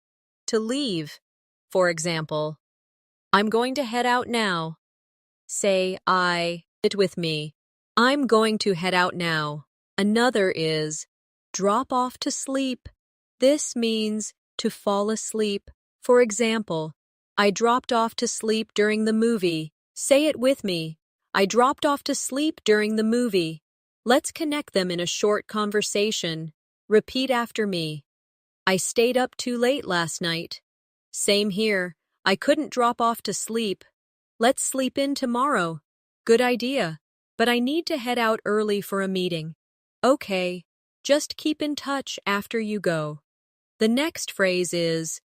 to leave. For example, I'm going to head out now. Say it with me. I'm going to head out now. Another is drop off to sleep. This means to fall asleep. For example, I dropped off to sleep during the movie. Say it with me. I dropped off to sleep during the movie. Let's connect them in a short conversation. Repeat after me. I stayed up too late last night. Same here. I couldn't drop off to sleep. Let's sleep in tomorrow. Good idea. But I need to head out early for a meeting. Okay. Just keep in touch after you go. The next phrase is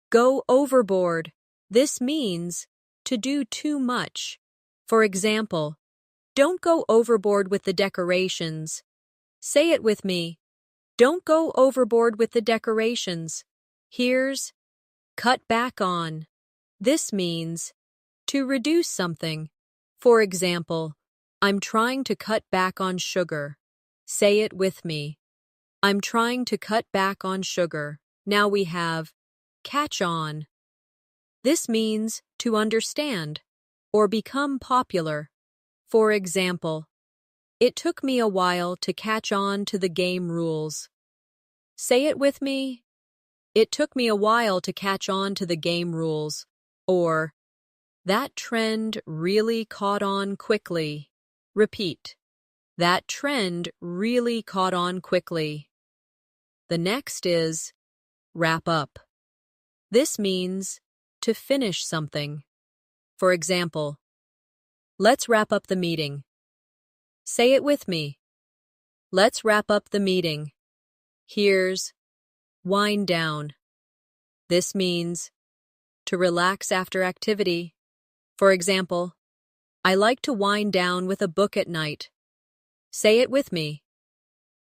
go overboard. This means to do too much. For example, don't go overboard with the decorations. Say it with me. Don't go overboard with the decorations. Here's cut back on. This means to reduce something. For example, I'm trying to cut back on sugar. Say it with me. I'm trying to cut back on sugar. Now we have catch on. This means to understand or become popular. For example, it took me a while to catch on to the game rules. Say it with me. It took me a while to catch on to the game rules. Or, that trend really caught on quickly. Repeat. That trend really caught on quickly. The next is wrap up. This means to finish something. For example, let's wrap up the meeting. Say it with me. Let's wrap up the meeting. Here's wind down. This means to relax after activity. For example, I like to wind down with a book at night. Say it with me.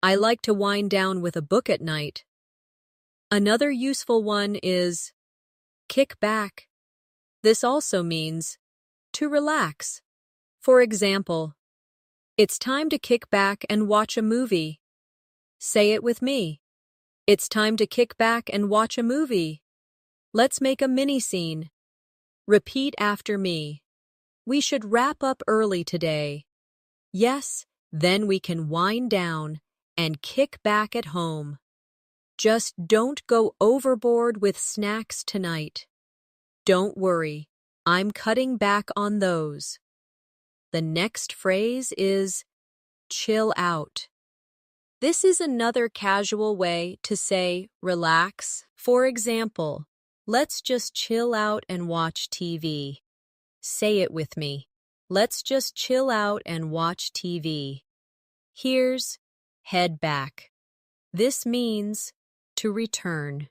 I like to wind down with a book at night. Another useful one is kick back. This also means to relax. For example, it's time to kick back and watch a movie. Say it with me. It's time to kick back and watch a movie. Let's make a mini scene. Repeat after me. We should wrap up early today. Yes, then we can wind down and kick back at home. Just don't go overboard with snacks tonight. Don't worry, I'm cutting back on those. The next phrase is chill out. This is another casual way to say relax. For example, let's just chill out and watch TV. Say it with me. Let's just chill out and watch TV. Here's head back. This means to return.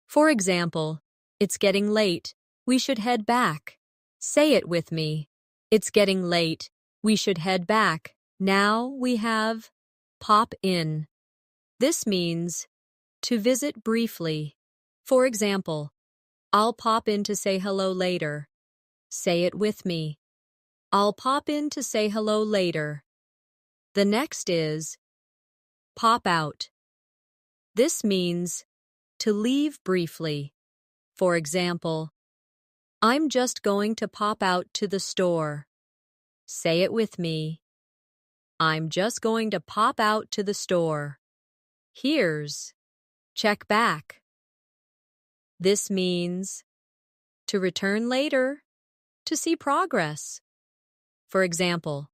For example, it's getting late. We should head back. Say it with me. It's getting late. We should head back. Now we have pop in. This means to visit briefly. For example, I'll pop in to say hello later. Say it with me. I'll pop in to say hello later. The next is pop out. This means to leave briefly. For example, I'm just going to pop out to the store. Say it with me. I'm just going to pop out to the store. Here's check back. This means to return later to see progress. For example,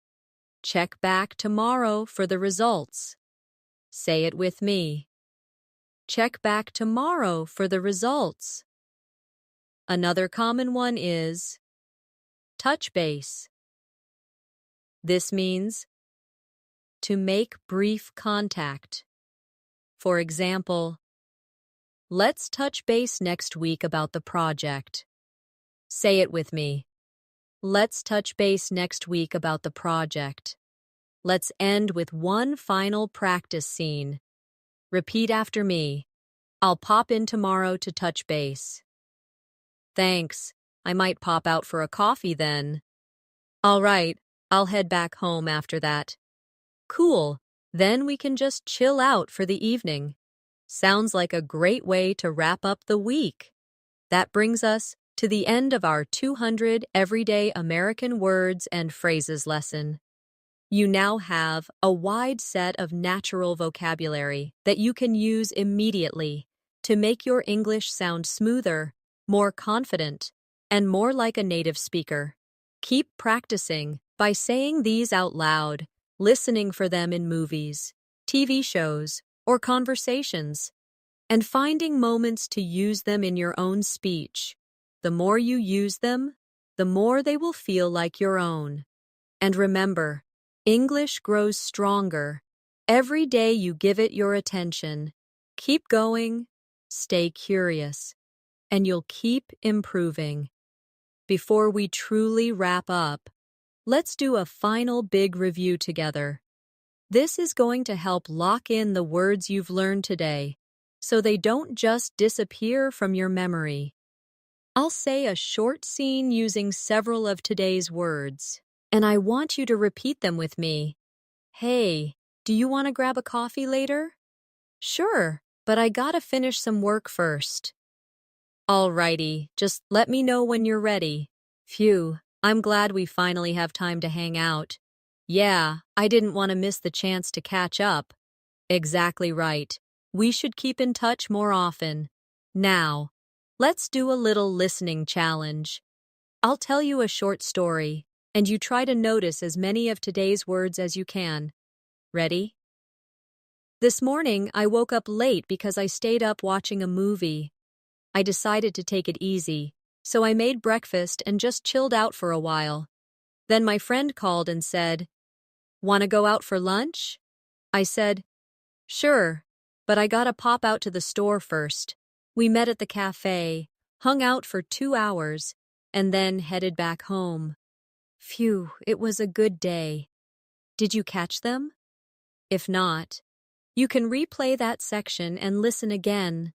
check back tomorrow for the results. Say it with me. Check back tomorrow for the results. Another common one is touch base. This means to make brief contact. For example, let's touch base next week about the project. Say it with me. Let's touch base next week about the project. Let's end with one final practice scene. Repeat after me. I'll pop in tomorrow to touch base. Thanks. I might pop out for a coffee then. All right, I'll head back home after that. Cool. Then we can just chill out for the evening. Sounds like a great way to wrap up the week. That brings us to the end of our 200 Everyday American Words and Phrases lesson. You now have a wide set of natural vocabulary that you can use immediately to make your English sound smoother, more confident, and more like a native speaker. Keep practicing by saying these out loud, listening for them in movies, TV shows, or conversations, and finding moments to use them in your own speech. The more you use them, the more they will feel like your own. And remember, English grows stronger every day you give it your attention. Keep going, stay curious, and you'll keep improving. Before we truly wrap up, let's do a final big review together. This is going to help lock in the words you've learned today, so they don't just disappear from your memory. I'll say a short scene using several of today's words, and I want you to repeat them with me. Hey, do you want to grab a coffee later? Sure, but I gotta finish some work first. Alrighty, just let me know when you're ready. Phew, I'm glad we finally have time to hang out. Yeah, I didn't want to miss the chance to catch up. Exactly right. We should keep in touch more often. Now, let's do a little listening challenge. I'll tell you a short story, and you try to notice as many of today's words as you can. Ready? This morning, I woke up late because I stayed up watching a movie. I decided to take it easy, so I made breakfast and just chilled out for a while. Then my friend called and said, "Want to go out for lunch?" I said, "Sure, but I gotta pop out to the store first." We met at the cafe, hung out for 2 hours, and then headed back home. Phew, it was a good day. Did you catch them? If not, you can replay that section and listen again.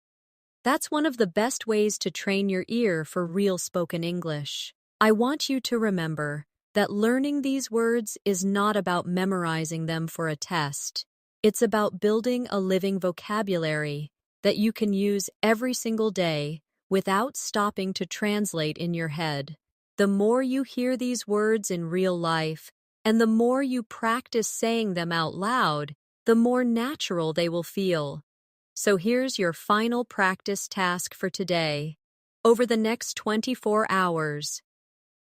That's one of the best ways to train your ear for real spoken English. I want you to remember that learning these words is not about memorizing them for a test. It's about building a living vocabulary that you can use every single day without stopping to translate in your head. The more you hear these words in real life, and the more you practice saying them out loud, the more natural they will feel. So here's your final practice task for today. Over the next 24 hours,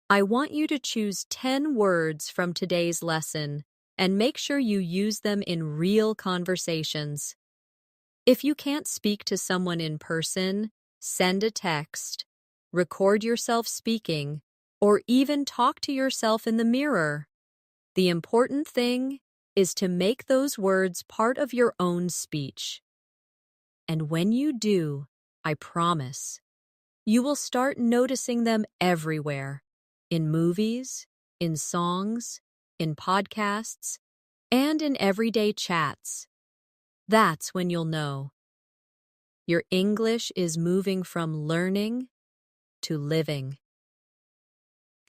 I want you to choose 10 words from today's lesson and make sure you use them in real conversations. If you can't speak to someone in person, send a text, record yourself speaking, or even talk to yourself in the mirror. The important thing is to make those words part of your own speech. And when you do, I promise, you will start noticing them everywhere, in movies, in songs, in podcasts, and in everyday chats. That's when you'll know your English is moving from learning to living.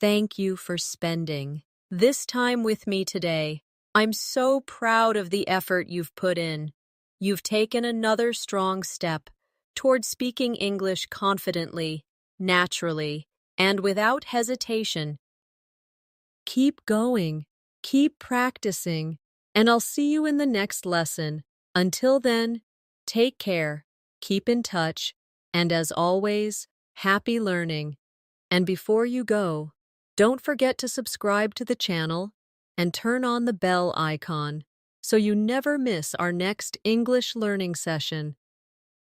Thank you for spending this time with me today. I'm so proud of the effort you've put in. You've taken another strong step toward speaking English confidently, naturally, and without hesitation. Keep going, keep practicing, and I'll see you in the next lesson. Until then, take care, keep in touch, and as always, happy learning. And before you go, don't forget to subscribe to the channel and turn on the bell icon so you never miss our next English learning session.